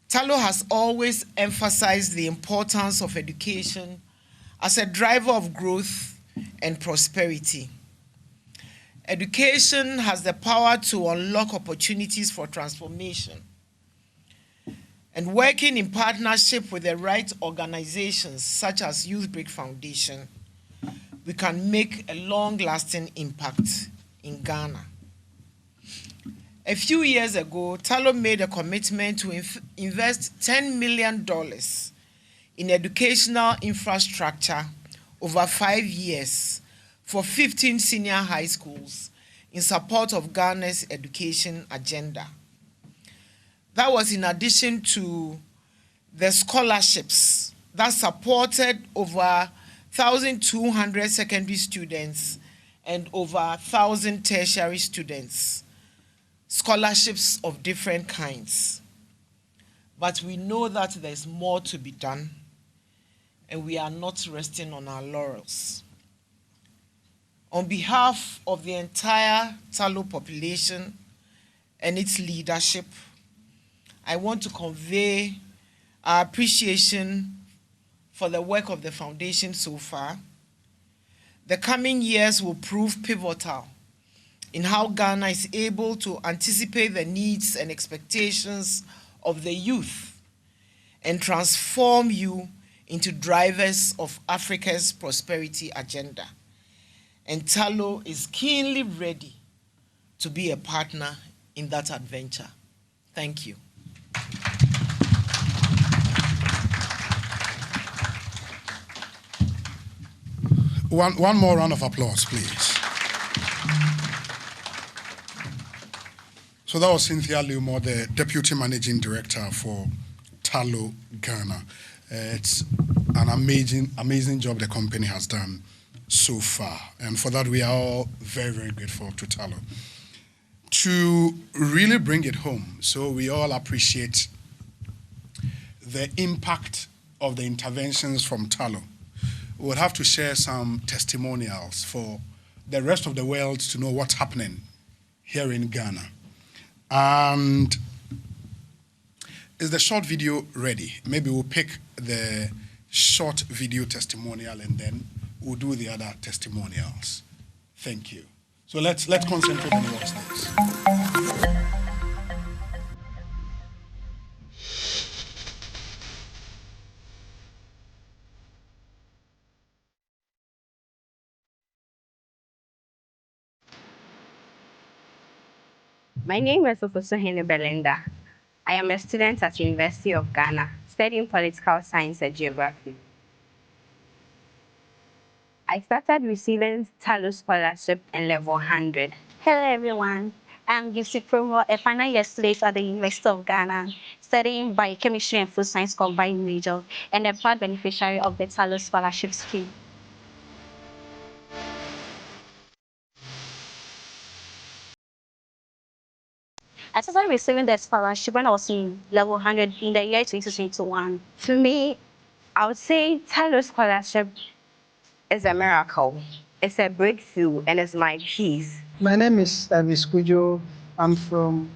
Tullow has always emphasized the importance of education as a driver of growth and prosperity. Education has the power to unlock opportunities for transformation. And working in partnership with the right organizations, such as Youth Break Foundation, we can make a long-lasting impact in Ghana. A few years ago, Tullow made a commitment to invest $10 million in educational infrastructure over 5 years for 15 senior high schools in support of Ghana's education agenda. That was in addition to the scholarships that supported over 1,200 secondary students and over 1,000 tertiary students, scholarships of different kinds. But we know that there's more to be done, and we are not resting on our laurels. On behalf of the entire Tullow population and its leadership, I want to convey our appreciation for the work of the foundation so far. The coming years will prove pivotal in how Ghana is able to anticipate the needs and expectations of the youth and transform you into drivers of Africa's prosperity agenda. And Tullow is keenly ready to be a partner in that adventure. Thank you. One more round of applause, please. So that was Cynthia Lumor, the Deputy Managing Director for Tullow Ghana. It's an amazing job the company has done so far. And for that, we are all very, very grateful to Tullow. To really bring it home, so we all appreciate the impact of the interventions from Tullow, we'll have to share some testimonials for the rest of the world to know what's happening here in Ghana. And is the short video ready? Maybe we'll pick the short video testimonial and then we'll do the other testimonials. Thank you. So let's concentrate on what's next. My name is Professor Henry Belinda. I am a student at University of Ghana, studying political science and geography. I started receiving Tullow scholarship in level 100. Hello everyone, I'm Gifty Promo, a final year student at the University of Ghana, studying biochemistry and food science combined major, and a proud beneficiary of the Tullow scholarship scheme. I started receiving the scholarship when I was in level 100 in the year 2021. To me, I would say Tullow scholarship is a miracle. It's a breakthrough and it's my peace. My name is Elvis Kujo. I'm from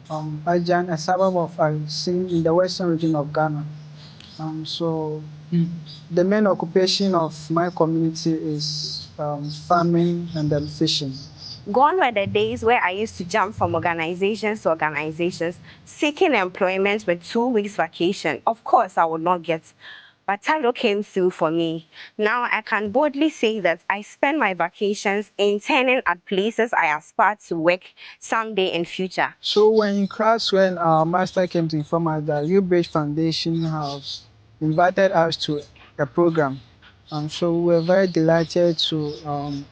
Ajan, a suburb of Alsin in the western region of Ghana. The main occupation of my community is farming and then fishing. Gone were the days where I used to jump from organizations to organizations, seeking employment with 2 weeks vacation. Of course, I would not get, but Tullow came through for me. Now I can boldly say that I spend my vacations interning at places I aspire to work someday in future. So when in class, when our master came to inform us that UBridge Foundation has invited us to a program, so we were very delighted to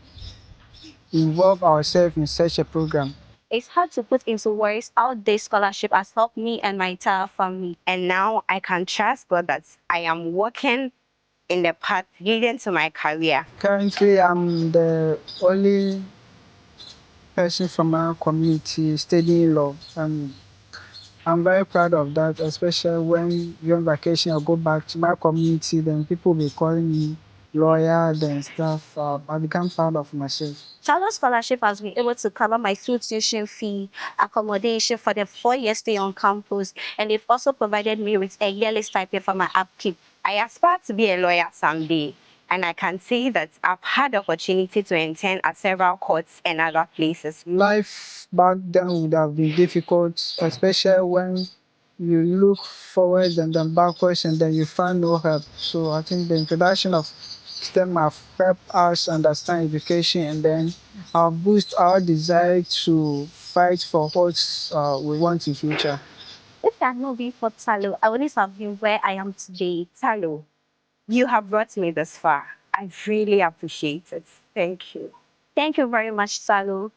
involve ourselves in such a program. It's hard to put into words how this scholarship has helped me and my entire family. And now I can trust God that I am walking in the path leading to my career. Currently, I'm the only person from our community studying law, and I'm very proud of that, especially when you're on vacation or go back to my community, then people will be calling me lawyer and stuff. I become proud of myself. Tullow scholarship has been able to cover my full tuition fee, accommodation for the 4 years stay on campus, and they've also provided me with a yearly stipend for my upkeep. I aspire to be a lawyer someday, and I can say that I've had the opportunity to intern at several courts and other places. Life back then would have been difficult, especially when you look forward and then backwards and then you find no help. So I think the introduction of STEM have helped us understand education and then boost our desire to fight for what we want in future. If it had not been for Tullow, I wouldn't have been where I am today. Tullow, you have brought me this far. I really appreciate it. Thank you. Thank you very much, Tullow.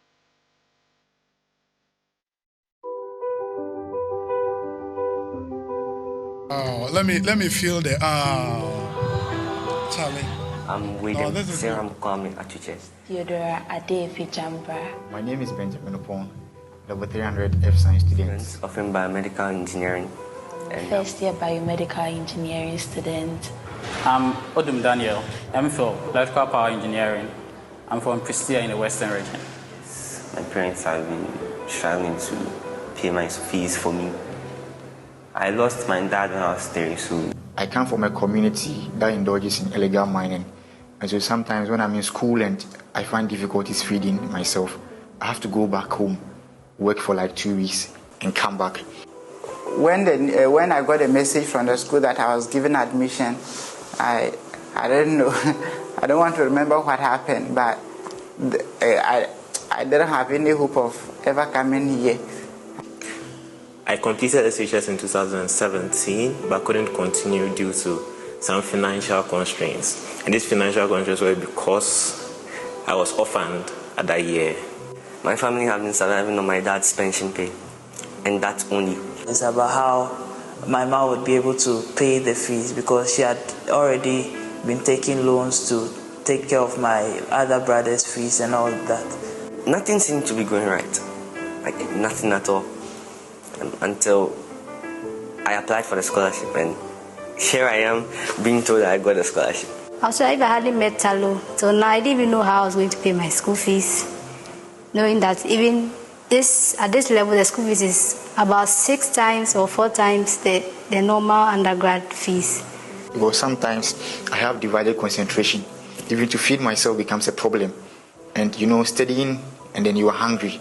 Oh, let me feel the Charlie. I'm William Seram Kwame Atuches. Theodora Adefi Jambra. My name is Benjamin Opon, level 300 F Science student. Offering biomedical engineering. And first year biomedical engineering student. I'm Odum Daniel, MPhil, electrical power engineering. I'm from Prestia in the western region. My parents have been struggling to pay my fees for me. I lost my dad when I was 3, so... I come from a community that indulges in illegal mining. And so sometimes when I'm in school and I find difficulties feeding myself, I have to go back home, work for like 2 weeks, and come back. When I got a message from the school that I was given admission, I don't know. I don't want to remember what happened, but I didn't have any hope of ever coming here. I completed SHS in 2017, but couldn't continue due to some financial constraints. And these financial constraints were because I was orphaned at that year. My family has been surviving on my dad's pension pay, and that's only. It's about how my mom would be able to pay the fees because she had already been taking loans to take care of my other brother's fees and all of that. Nothing seemed to be going right, like nothing at all, until I applied for the scholarship, and here I am being told that I got a scholarship. Also, if I hadn't met Tullow, so now I didn't even know how I was going to pay my school fees, knowing that even at this level, the school fees is about 6 times or 4 times the normal undergrad fees. Because sometimes I have divided concentration. Even to feed myself becomes a problem. And studying and then you are hungry.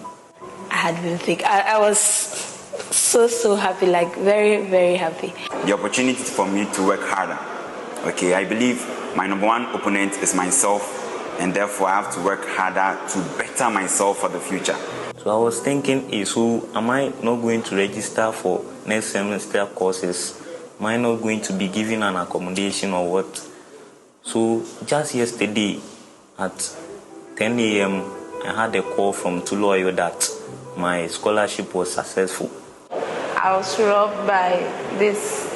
I had been thick. I was so happy, like very, very happy. The opportunity for me to work harder. Okay, I believe my number one opponent is myself, and therefore I have to work harder to better myself for the future. So I was thinking, am I not going to register for next semester courses? Am I not going to be given an accommodation or what? So just yesterday at 10 a.m. I had a call from Tullow that my scholarship was successful. I was robbed by these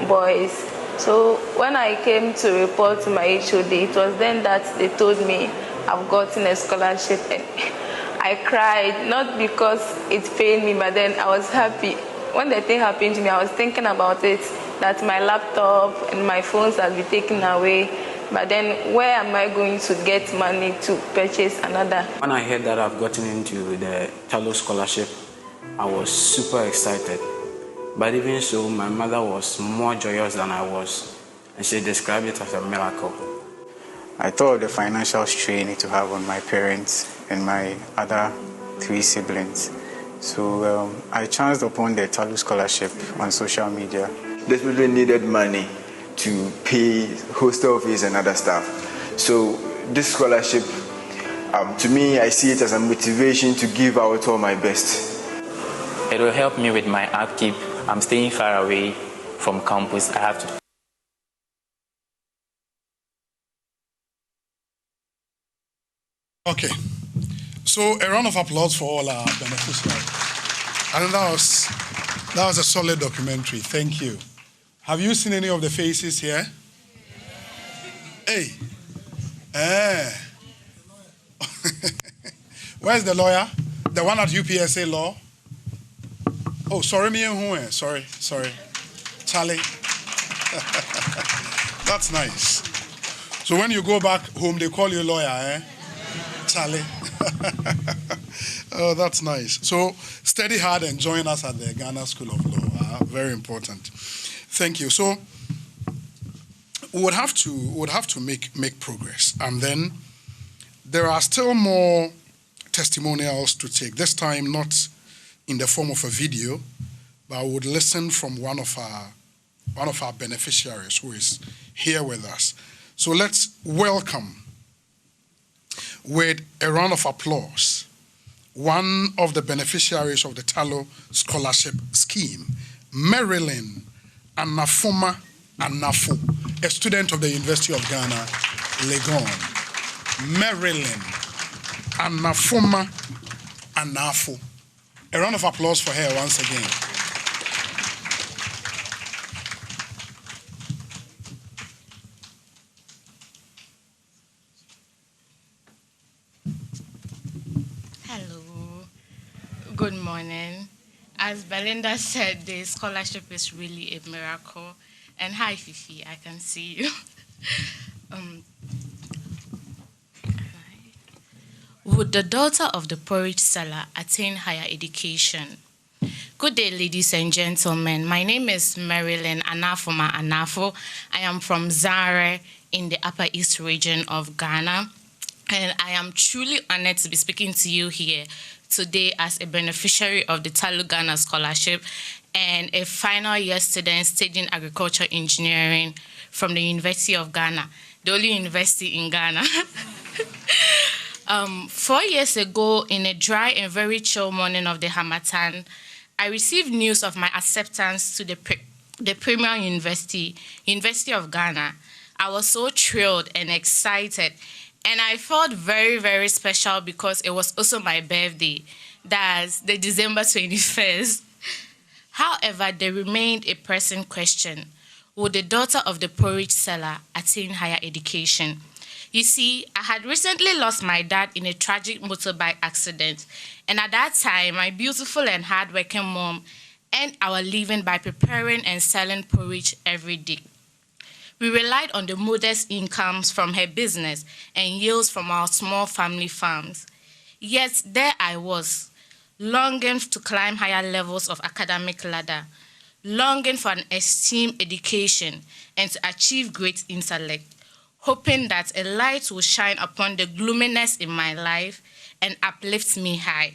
boys. So when I came to report to my HOD, it was then that they told me I've gotten a scholarship. And I cried, not because it pained me, but then I was happy. When the thing happened to me, I was thinking about it, that my laptop and my phones had been taken away. But then where am I going to get money to purchase another? When I heard that I've gotten into the Tullow scholarship, I was super excited. But even so, my mother was more joyous than I was, and she described it as a miracle. I thought of the financial strain it to have on my parents and my other 3 siblings. So I chanced upon the Tullow scholarship on social media. These people needed money to pay hostel fees and other stuff. So this scholarship, to me, I see it as a motivation to give out all my best. It will help me with my upkeep. I'm staying far away from campus. I have to. Okay, so a round of applause for all our beneficiaries. And that was a solid documentary. Thank you. Have you seen any of the faces here? Hey. Where's the lawyer? The one at UPSA Law? Oh, sorry, me and who? Sorry. Charlie. That's nice. So when you go back home, they call you lawyer, eh? Charlie. Oh, that's nice. So study hard and join us at the Ghana School of Law. Very important. Thank you. So we would have to make progress, and then there are still more testimonials to take. This time not in the form of a video, but I would listen from one of our beneficiaries who is here with us. So let's welcome, with a round of applause, one of the beneficiaries of the Tullow Scholarship Scheme, Marilyn Anafoma Anafo, a student of the University of Ghana, Legon. Marilyn Anafoma Anafo. A round of applause for her once again. Hello. Good morning. As Belinda said, the scholarship is really a miracle. And hi, Fifi, I can see you. Would the daughter of the porridge seller attain higher education? Good day, ladies and gentlemen. My name is Marilyn Anafoma Anafo. I am from Zare in the Upper East region of Ghana. And I am truly honored to be speaking to you here today as a beneficiary of the Tullow Ghana Scholarship and a final year student studying agriculture engineering from the University of Ghana, the only university in Ghana. 4 years ago, in a dry and very chill morning of the Hamatan, I received news of my acceptance to the Premier University, University of Ghana. I was so thrilled and excited, and I felt very, very special because it was also my birthday. That's the December 21st. However, there remained a pressing question. Would the daughter of the porridge seller attain higher education? You see, I had recently lost my dad in a tragic motorbike accident, and at that time, my beautiful and hardworking mom earned our living by preparing and selling porridge every day. We relied on the modest incomes from her business and yields from our small family farms. Yet there I was, longing to climb higher levels of academic ladder, longing for an esteemed education and to achieve great intellect, hoping that a light will shine upon the gloominess in my life and uplift me high,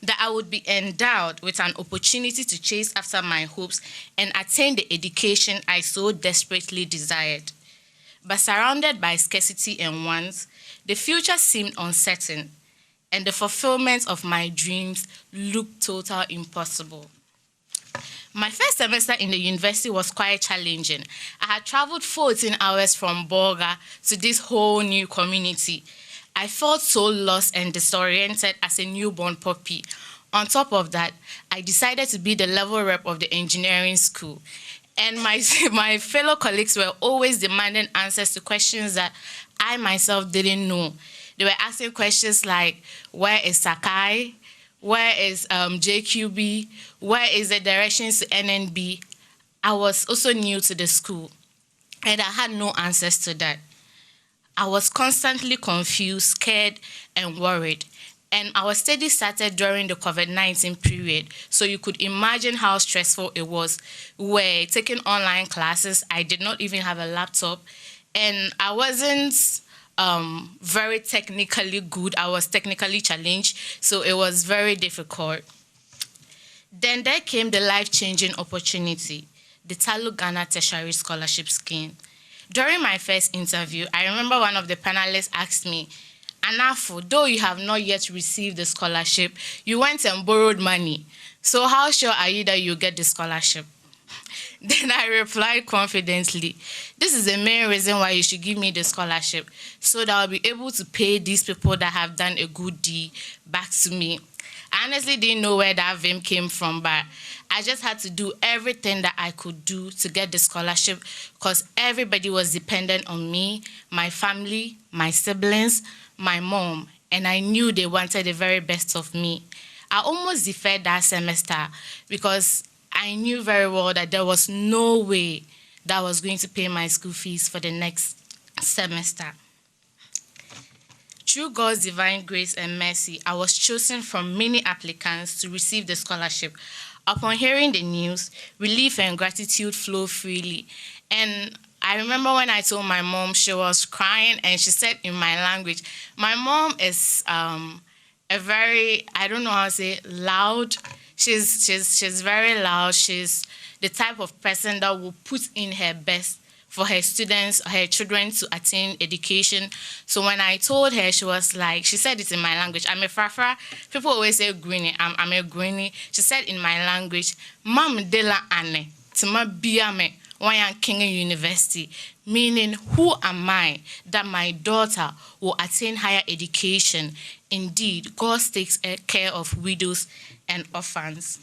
that I would be endowed with an opportunity to chase after my hopes and attain the education I so desperately desired. But surrounded by scarcity and wants, the future seemed uncertain, and the fulfillment of my dreams looked totally impossible. My first semester in the university was quite challenging. I had traveled 14 hours from Bolga to this whole new community. I felt so lost and disoriented as a newborn puppy. On top of that, I decided to be the level rep of the engineering school. And my fellow colleagues were always demanding answers to questions that I myself didn't know. They were asking questions like, where is Sakai? Where is JQB? Where is the directions to NNB? I was also new to the school, and I had no answers to that. I was constantly confused, scared, and worried. And our study started during the COVID-19 period, so you could imagine how stressful it was. We were taking online classes. I did not even have a laptop, and I wasn't very technically good. I was technically challenged, so it was very difficult. Then there came the life-changing opportunity, the Tullow Ghana Tertiary Scholarship Scheme. During my first interview, I remember one of the panelists asked me, Anafo, though you have not yet received the scholarship, you went and borrowed money. So how sure are you that you'll get the scholarship? Then I replied confidently, this is the main reason why you should give me the scholarship, so that I'll be able to pay these people that have done a good deed back to me. I honestly didn't know where that vim came from, but I just had to do everything that I could do to get the scholarship because everybody was dependent on me, my family, my siblings, my mom, and I knew they wanted the very best of me. I almost deferred that semester because I knew very well that there was no way that I was going to pay my school fees for the next semester. Through God's divine grace and mercy, I was chosen from many applicants to receive the scholarship. Upon hearing the news, relief and gratitude flowed freely. And I remember when I told my mom, she was crying and she said in my language, my mom is a very, I don't know how to say, loud. She's very loud. She's the type of person that will put in her best for her students, her children to attain education. So when I told her, she was like, she said it in my language, I'm a frafra. People always say greenie, I'm a greenie. She said in my language, Mam de la ane, tima biame, Wayan King University, meaning who am I that my daughter will attain higher education? Indeed, God takes care of widows and orphans.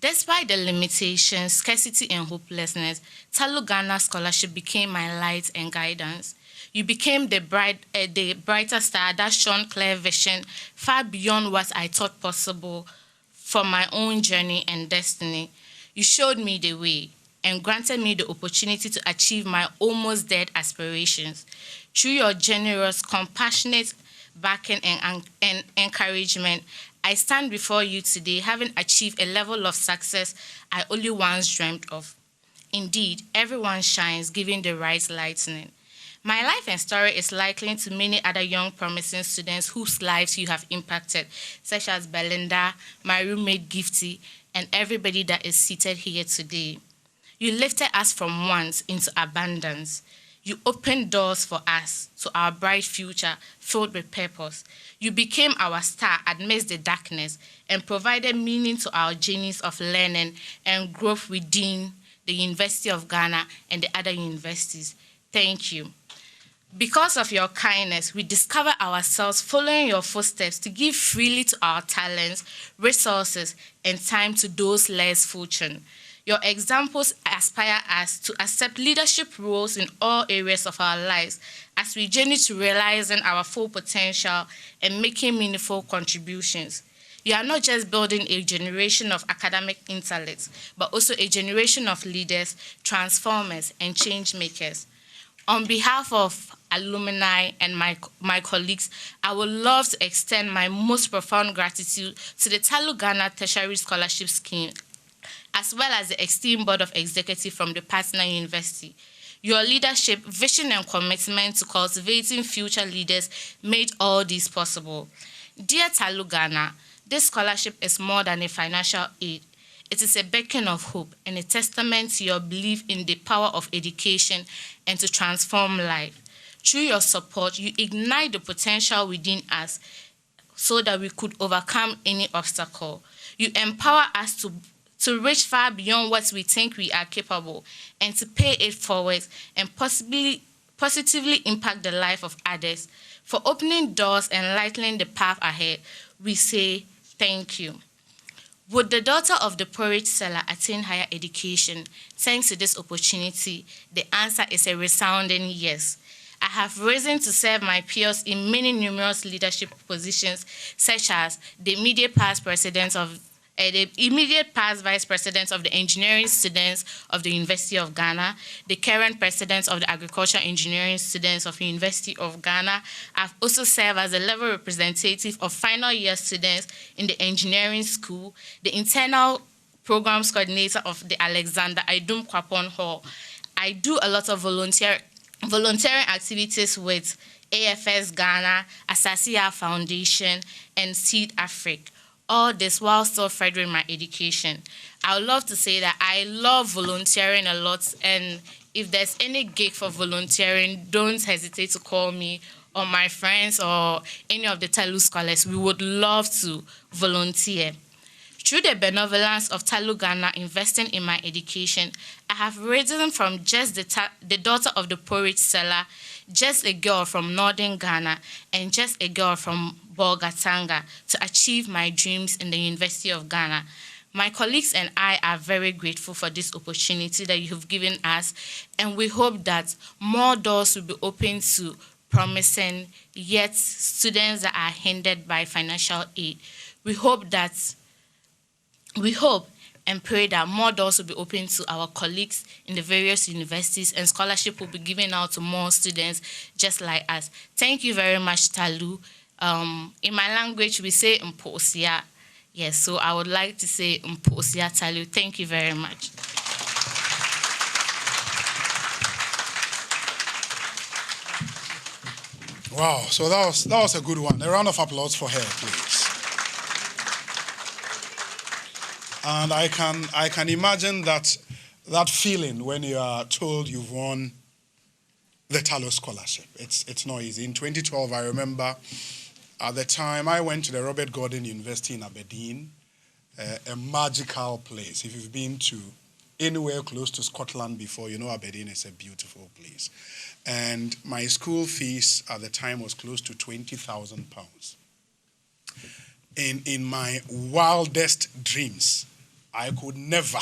Despite the limitations, scarcity, and hopelessness, Tullow Ghana Scholarship became my light and guidance. You became the brighter star that shone clear vision far beyond what I thought possible for my own journey and destiny. You showed me the way and granted me the opportunity to achieve my almost dead aspirations. Through your generous, compassionate backing and encouragement, I stand before you today having achieved a level of success I only once dreamt of. Indeed, everyone shines given the right lightning. My life and story is likely to many other young promising students whose lives you have impacted, such as Belinda, my roommate Gifty, and everybody that is seated here today. You lifted us from want into abundance. You opened doors for us to our bright future filled with purpose. You became our star amidst the darkness and provided meaning to our journeys of learning and growth within the University of Ghana and the other universities. Thank you. Because of your kindness, we discover ourselves following your footsteps to give freely to our talents, resources, and time to those less fortunate. Your examples inspire us to accept leadership roles in all areas of our lives as we journey to realizing our full potential and making meaningful contributions. You are not just building a generation of academic intellects, but also a generation of leaders, transformers, and change makers. On behalf of alumni and my colleagues, I would love to extend my most profound gratitude to the Tullow Ghana Tertiary Scholarship Scheme, as well as the esteemed Board of Executive from the partner university. Your leadership, vision, and commitment to cultivating future leaders made all this possible. Dear Tullow Ghana, this scholarship is more than a financial aid. It is a beacon of hope and a testament to your belief in the power of education and to transform life. Through your support, you ignite the potential within us so that we could overcome any obstacle. You empower us to reach far beyond what we think we are capable and to pay it forward and positively impact the life of others. For opening doors and lightening the path ahead, we say thank you. Would the daughter of the porridge seller attain higher education thanks to this opportunity? The answer is a resounding yes. I have risen to serve my peers in many numerous leadership positions, such as the immediate past vice president of the engineering students of the University of Ghana, the current president of the agriculture engineering students of the University of Ghana. I've also served as a level representative of final year students in the engineering school, the internal programs coordinator of the Alexander Aidum Kwapon Hall. I do a lot of volunteering activities with AFS Ghana, Asasia Foundation, and Seed Africa. All this while still furthering my education. I would love to say that I love volunteering a lot, and if there's any gig for volunteering, don't hesitate to call me or my friends or any of the Tullow scholars. We would love to volunteer. Through the benevolence of Tullow Ghana investing in my education, I have risen from just the daughter of the porridge seller, just a girl from northern Ghana, and just a girl from Bolgatanga to achieve my dreams in the University of Ghana. My colleagues and I are very grateful for this opportunity that you have given us, and we hope that more doors will be open to promising yet students that are hindered by financial aid. We hope and pray that more doors will be open to our colleagues in the various universities and scholarship will be given out to more students just like us. Thank you very much, Tullow. In my language, we say Mposia. Yes, so I would like to say Mposia Tullow. Thank you very much. Wow, so that was a good one. A round of applause for her, please. And I can imagine that feeling when you are told you've won the Tullow Scholarship. It's not easy. In 2012, I remember at the time I went to the Robert Gordon University in Aberdeen, a magical place. If you've been to anywhere close to Scotland before, you know Aberdeen is a beautiful place. And my school fees at the time was close to £20,000. In my wildest dreams, I could never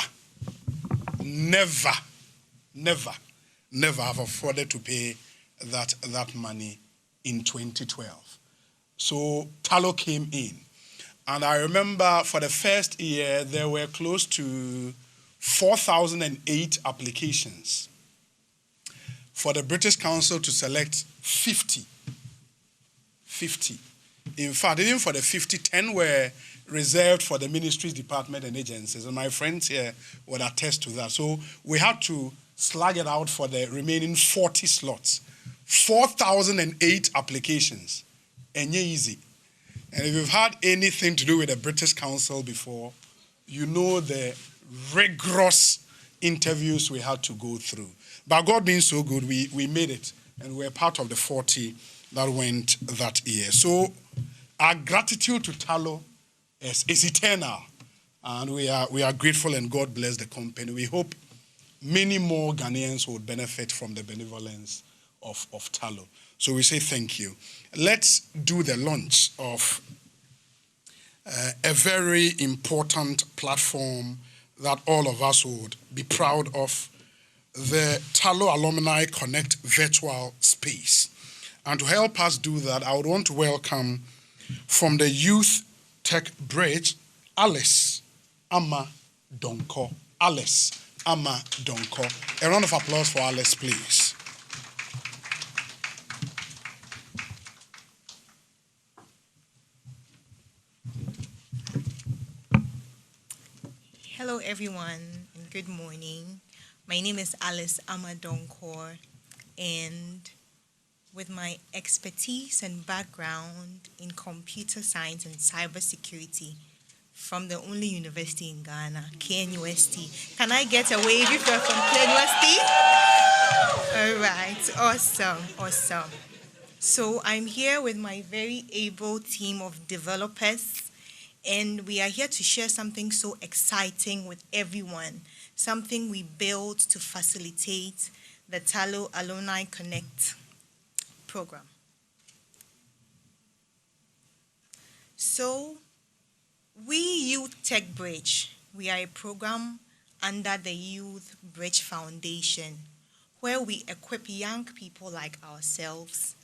have afforded to pay that money in 2012. So Tullow came in. And I remember for the first year, there were close to 4,008 applications for the British Council to select 50. In fact, even for the 50, 10 were reserved for the ministries, department, and agencies. And my friends here would attest to that. So we had to slug it out for the remaining 40 slots 4,008 applications. And easy. And if you've had anything to do with the British Council before, you know the rigorous interviews we had to go through. But God being so good, we made it, and we're part of the 40 that went that year. So our gratitude to Tullow is eternal, and we are grateful, and God bless the company. We hope many more Ghanaians will benefit from the benevolence of Tullow. So we say thank you. Let's do the launch of a very important platform that all of us would be proud of, the Tullow Alumni Connect virtual space. And to help us do that, I would want to welcome from the Youth Tech Bridge, Alice Ama Donko. Alice Ama Donko. A round of applause for Alice, please. Hello everyone and good morning. My name is Alice Amadonkor, and with my expertise and background in computer science and cybersecurity from the only university in Ghana, KNUST. Can I get a wave if you're from KNUST? All right, awesome. So I'm here with my very able team of developers, and we are here to share something so exciting with everyone, something we built to facilitate the Tullow Alumni Connect program. So, we Youth Tech Bridge, we are a program under the Youth Bridge Foundation, where we equip young people like ourselves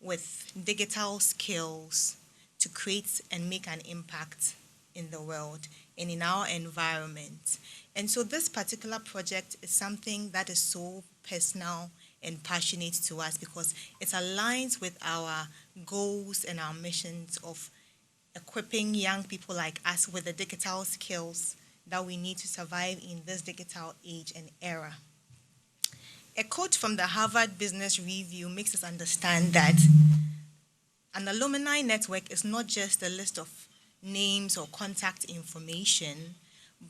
with digital skills to create and make an impact in the world and in our environment. And so this particular project is something that is so personal and passionate to us because it aligns with our goals and our missions of equipping young people like us with the digital skills that we need to survive in this digital age and era. A quote from the Harvard Business Review makes us understand that an alumni network is not just a list of names or contact information,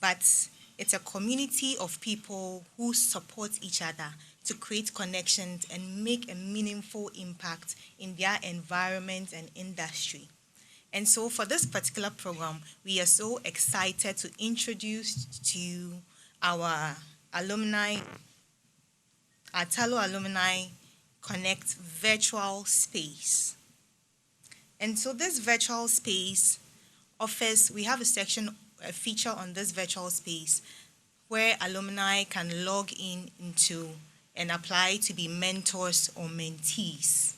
but it's a community of people who support each other to create connections and make a meaningful impact in their environment and industry. And so for this particular program, we are so excited to introduce to you our alumni, our Tullow Alumni Connect virtual space. And so this virtual space offers, we have a feature on this virtual space where alumni can log into and apply to be mentors or mentees,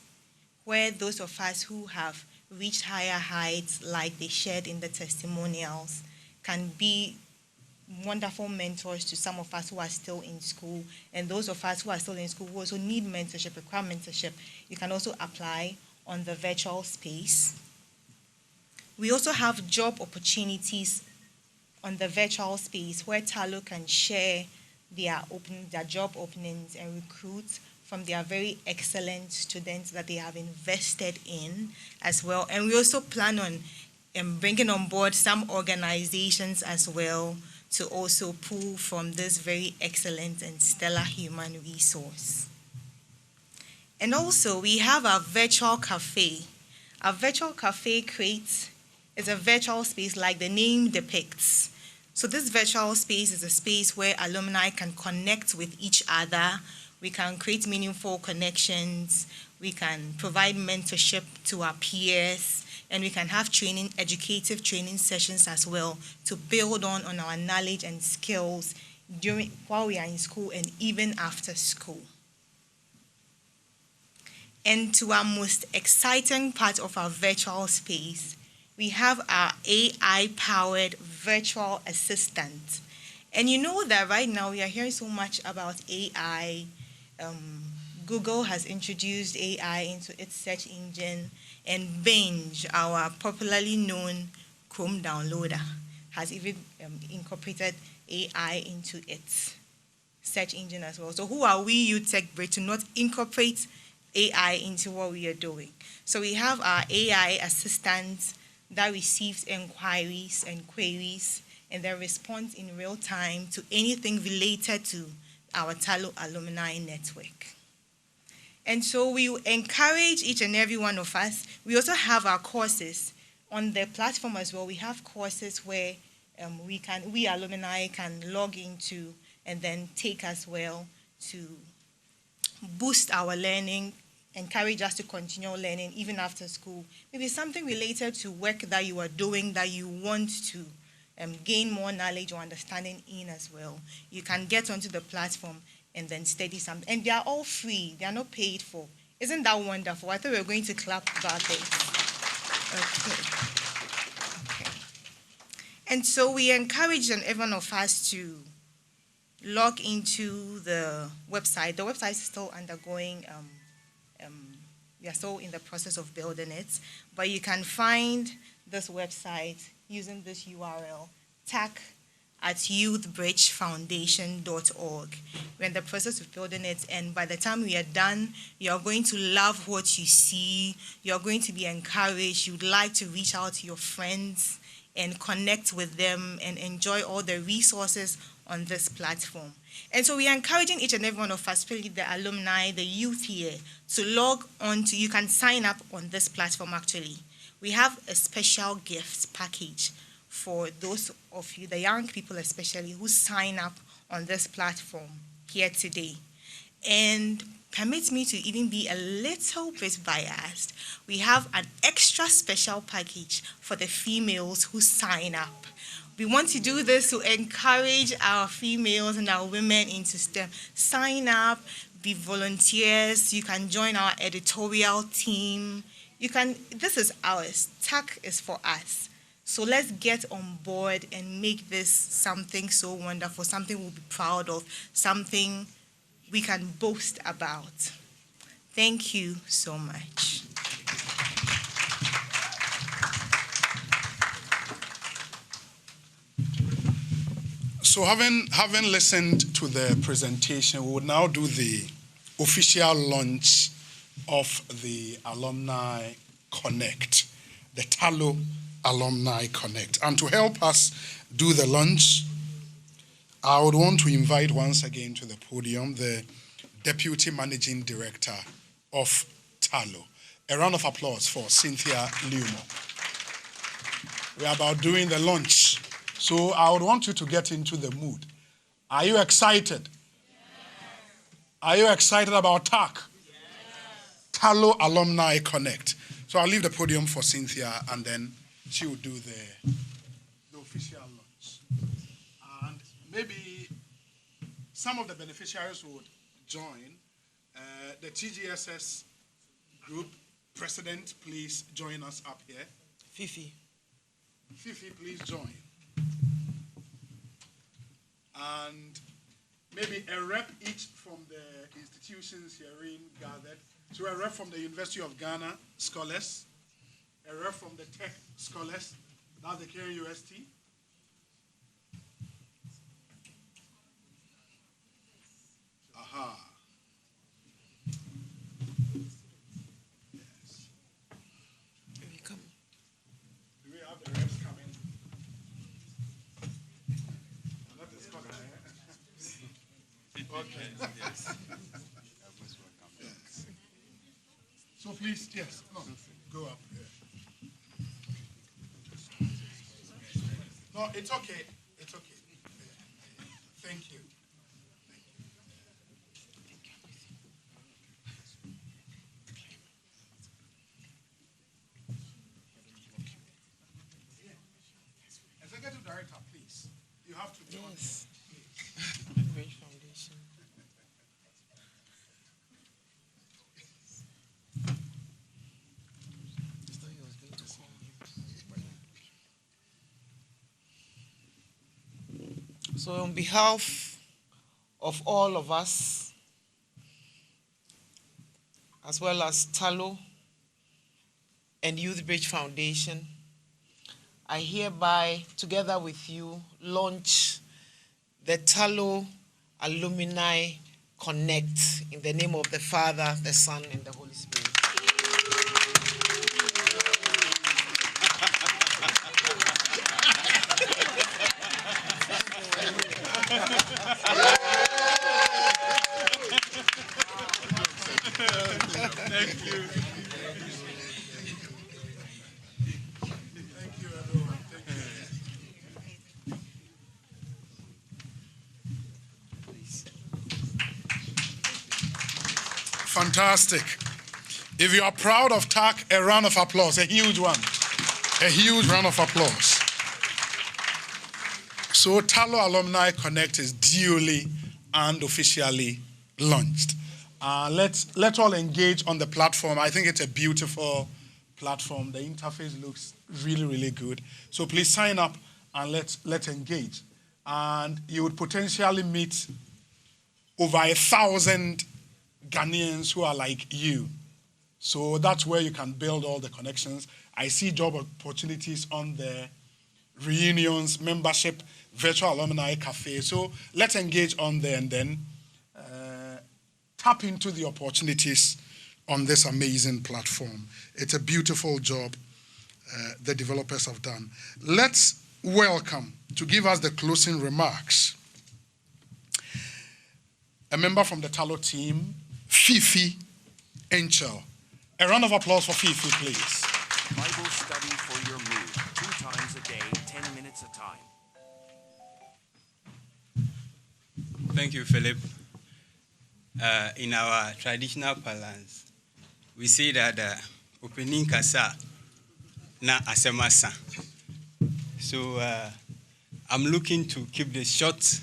where those of us who have reached higher heights like they shared in the testimonials can be wonderful mentors to some of us who are still in school, and those of us who are still in school who also need mentorship, require mentorship. You can also apply on the virtual space. We also have job opportunities on the virtual space where Tullow can share their job openings and recruit from their very excellent students that they have invested in as well. And we also plan on bringing on board some organizations as well to also pull from this very excellent and stellar human resource. And also, we have our virtual cafe. Our virtual cafe is a virtual space like the name depicts. So this virtual space is a space where alumni can connect with each other. We can create meaningful connections. We can provide mentorship to our peers. And we can have educative training sessions as well to build on our knowledge and skills while we are in school and even after school. And to our most exciting part of our virtual space, we have our AI-powered virtual assistant. And you know that right now we are hearing so much about AI. Google has introduced AI into its search engine, and Bing, our popularly known Chrome downloader, has even incorporated AI into its search engine as well. So who are we, Youth Tech Bridge, to not incorporate AI into what we are doing. So we have our AI assistant that receives inquiries and queries and then responds in real time to anything related to our Tullow Alumni Network. And so we encourage each and every one of us. We also have our courses on the platform as well. We have courses where we alumni can log into and then take as well to boost our learning, encourage us to continue learning even after school. Maybe something related to work that you are doing that you want to gain more knowledge or understanding in as well. You can get onto the platform and then study something. And they are all free. They are not paid for. Isn't that wonderful? I thought we were going to clap about this. Okay. And so we encourage every one of us to log into the website. The website is still undergoing, we are still in the process of building it, but you can find this website using this URL, tac@youthbridgefoundation.org. We're in the process of building it, and by the time we are done, you're going to love what you see. You're going to be encouraged. You'd like to reach out to your friends and connect with them and enjoy all the resources on this platform. And so we are encouraging each and every one of us, especially the alumni, the youth here, to log on to, you can sign up on this platform actually. We have a special gift package for those of you, the young people especially, who sign up on this platform here today. And permit me to even be a little bit biased. We have an extra special package for the females who sign up. We want to do this to encourage our females and our women into STEM. Sign up, be volunteers. You can join our editorial team. This is ours. TAC is for us. So let's get on board and make this something so wonderful, something we'll be proud of, something we can boast about. Thank you so much. So having listened to the presentation, we will now do the official launch of the Alumni Connect, the Tullow Alumni Connect. And to help us do the launch, I would want to invite once again to the podium the Deputy Managing Director of Tullow. A round of applause for Cynthia Lumo. We are about doing the launch. So I would want you to get into the mood. Are you excited? Yes. Are you excited about TAC? Yes. Tullow Alumni Connect. So I'll leave the podium for Cynthia and then she will do the official launch. And maybe some of the beneficiaries would join. The TGSS group president, please join us up here. Fifi, please join. And maybe a rep each from the institutions herein gathered. So a rep from the University of Ghana scholars, a rep from the Tech scholars, that's the Kenya UST. Aha. Yes. Do we have the reps coming? Not the scholar, Okay. Yes. So please, yes, no, go up here. No, it's okay. It's okay. Thank you. Executive Director, please. You have to join. Yes. Bridge Foundation. So on behalf of all of us, as well as Tullow and Youth Bridge Foundation, I hereby, together with you, launch the Tullow Alumni Connect in the name of the Father, the Son, and the Holy Spirit. Thank you. Fantastic. If you are proud of TAC, a round of applause, a huge one. A huge round of applause. So Tullow Alumni Connect is duly and officially launched. Let's all engage on the platform. I think it's a beautiful platform. The interface looks really, really good. So please sign up and let's engage. And you would potentially meet over 1,000 Ghanaians who are like you. So that's where you can build all the connections. I see job opportunities on there, reunions, membership, virtual alumni cafe. So let's engage on there and then tap into the opportunities on this amazing platform. It's a beautiful job the developers have done. Let's welcome, to give us the closing remarks, a member from the Tullow team, Fifi Enchel. A round of applause for Fifi, please. Bible study for your mood, 2 times a day, 10 minutes a time. Thank you, Philip. In our traditional parlance, we say that opening kasa na asemasa. So I'm looking to keep this short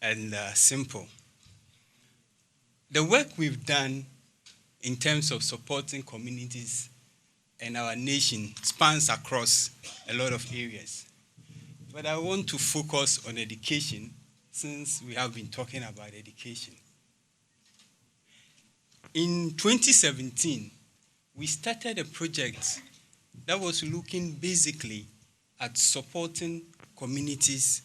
and simple. The work we've done in terms of supporting communities and our nation spans across a lot of areas. But I want to focus on education since we have been talking about education. In 2017, we started a project that was looking basically at supporting communities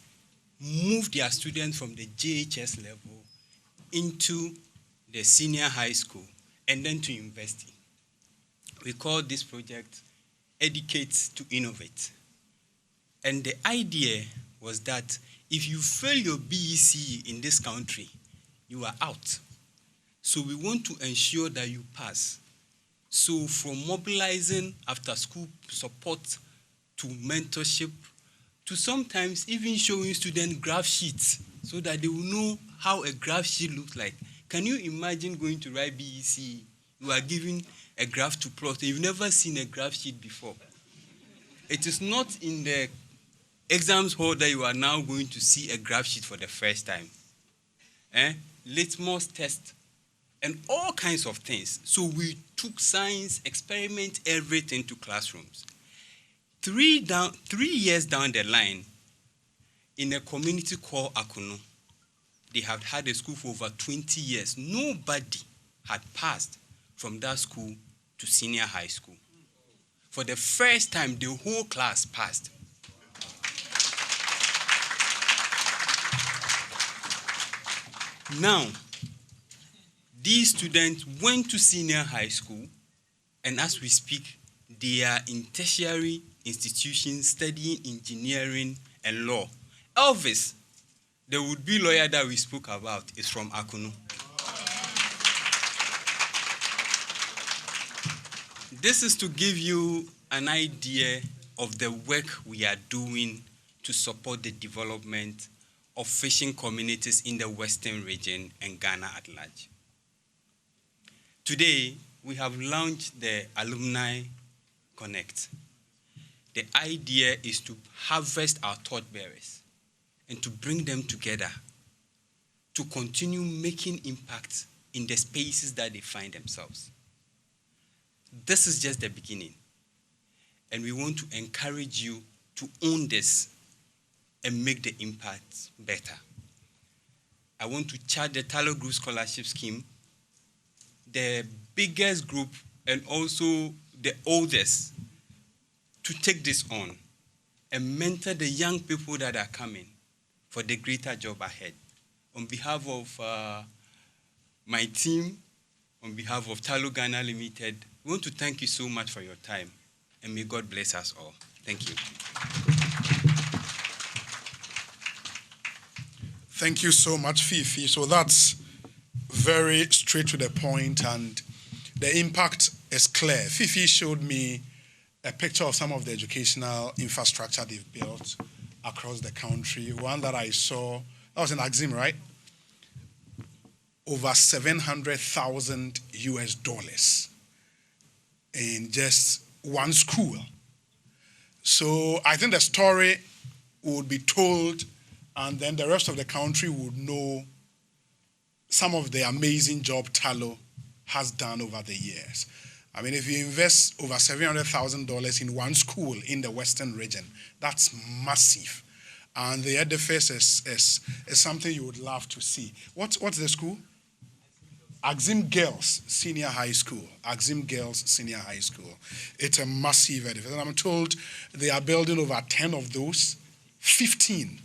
move their students from the JHS level into the senior high school and then to university. We call this project Educate to Innovate. And the idea was that if you fail your BEC in this country, you are out. So we want to ensure that you pass. So from mobilizing after school support to mentorship to sometimes even showing students graph sheets so that they will know how a graph sheet looks like. Can you imagine going to write BEC? You are given a graph to plot. You've never seen a graph sheet before. It is not in the exams hall that you are now going to see a graph sheet for the first time. Litmus test and all kinds of things. So we took science, experiment, everything to classrooms. 3 years down the line, in a community called Akuno, they have had a school for over 20 years. Nobody had passed from that school to senior high school. For the first time, the whole class passed. Now, these students went to senior high school, and as we speak, they are in tertiary institutions studying engineering and law. Elvis, the would-be lawyer that we spoke about, is from Akuno. This is to give you an idea of the work we are doing to support the development of fishing communities in the Western region and Ghana at large. Today, we have launched the Alumni Connect. The idea is to harvest our torchbearers and to bring them together to continue making impact in the spaces that they find themselves. This is just the beginning, and we want to encourage you to own this and make the impact better. I want to charge the Tullow Group Scholarship Scheme, the biggest group and also the oldest, to take this on and mentor the young people that are coming for the greater job ahead. On behalf of my team, on behalf of Tullow Ghana Limited, we want to thank you so much for your time, and may God bless us all. Thank you. Thank you so much, Fifi. So that's very straight to the point, and the impact is clear. Fifi showed me a picture of some of the educational infrastructure they've built across the country. One that I saw, that was in Axim, right? Over 700,000 US dollars in just one school. So I think the story would be told, and then the rest of the country would know some of the amazing job Tullow has done over the years. I mean, if you invest over $700,000 in one school in the Western region, that's massive. And the edifice is something you would love to see. What's the school? Axim Girls Senior High School. Axim Girls Senior High School. It's a massive edifice. And I'm told they are building over 10 of those, 15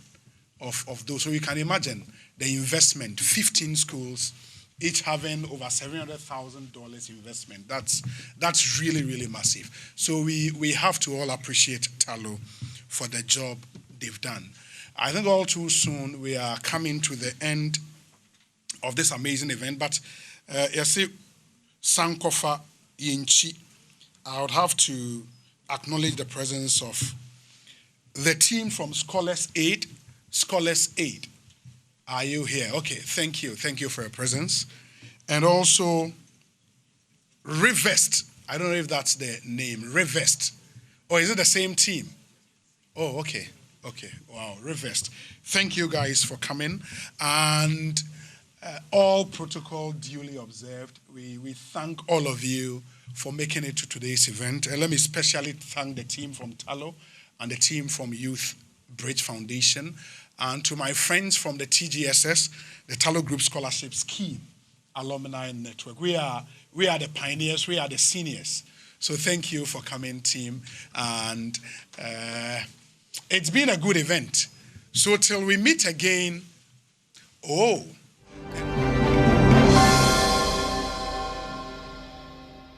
of those. So you can imagine the investment, 15 schools, each having over $700,000 investment. That's really, really massive. So we have to all appreciate Tullow for the job they've done. I think all too soon we are coming to the end of this amazing event, but Yasi Sankofa Yinchi, I would have to acknowledge the presence of the team from Scholars Aid. Scholars Aid, are you here? Okay, thank you. Thank you for your presence. And also, Revest. I don't know if that's the name, Revest. Or is it the same team? Oh, okay. Okay, wow, Revest. Thank you guys for coming. And all protocol duly observed. We thank all of you for making it to today's event. And let me especially thank the team from Tullow and the team from Youth Bridge Foundation, and to my friends from the TGSS, the Tullow Group Scholarship Scheme Alumni Network. We are the pioneers, we are the seniors. So thank you for coming, team. And it's been a good event. So till we meet again, oh,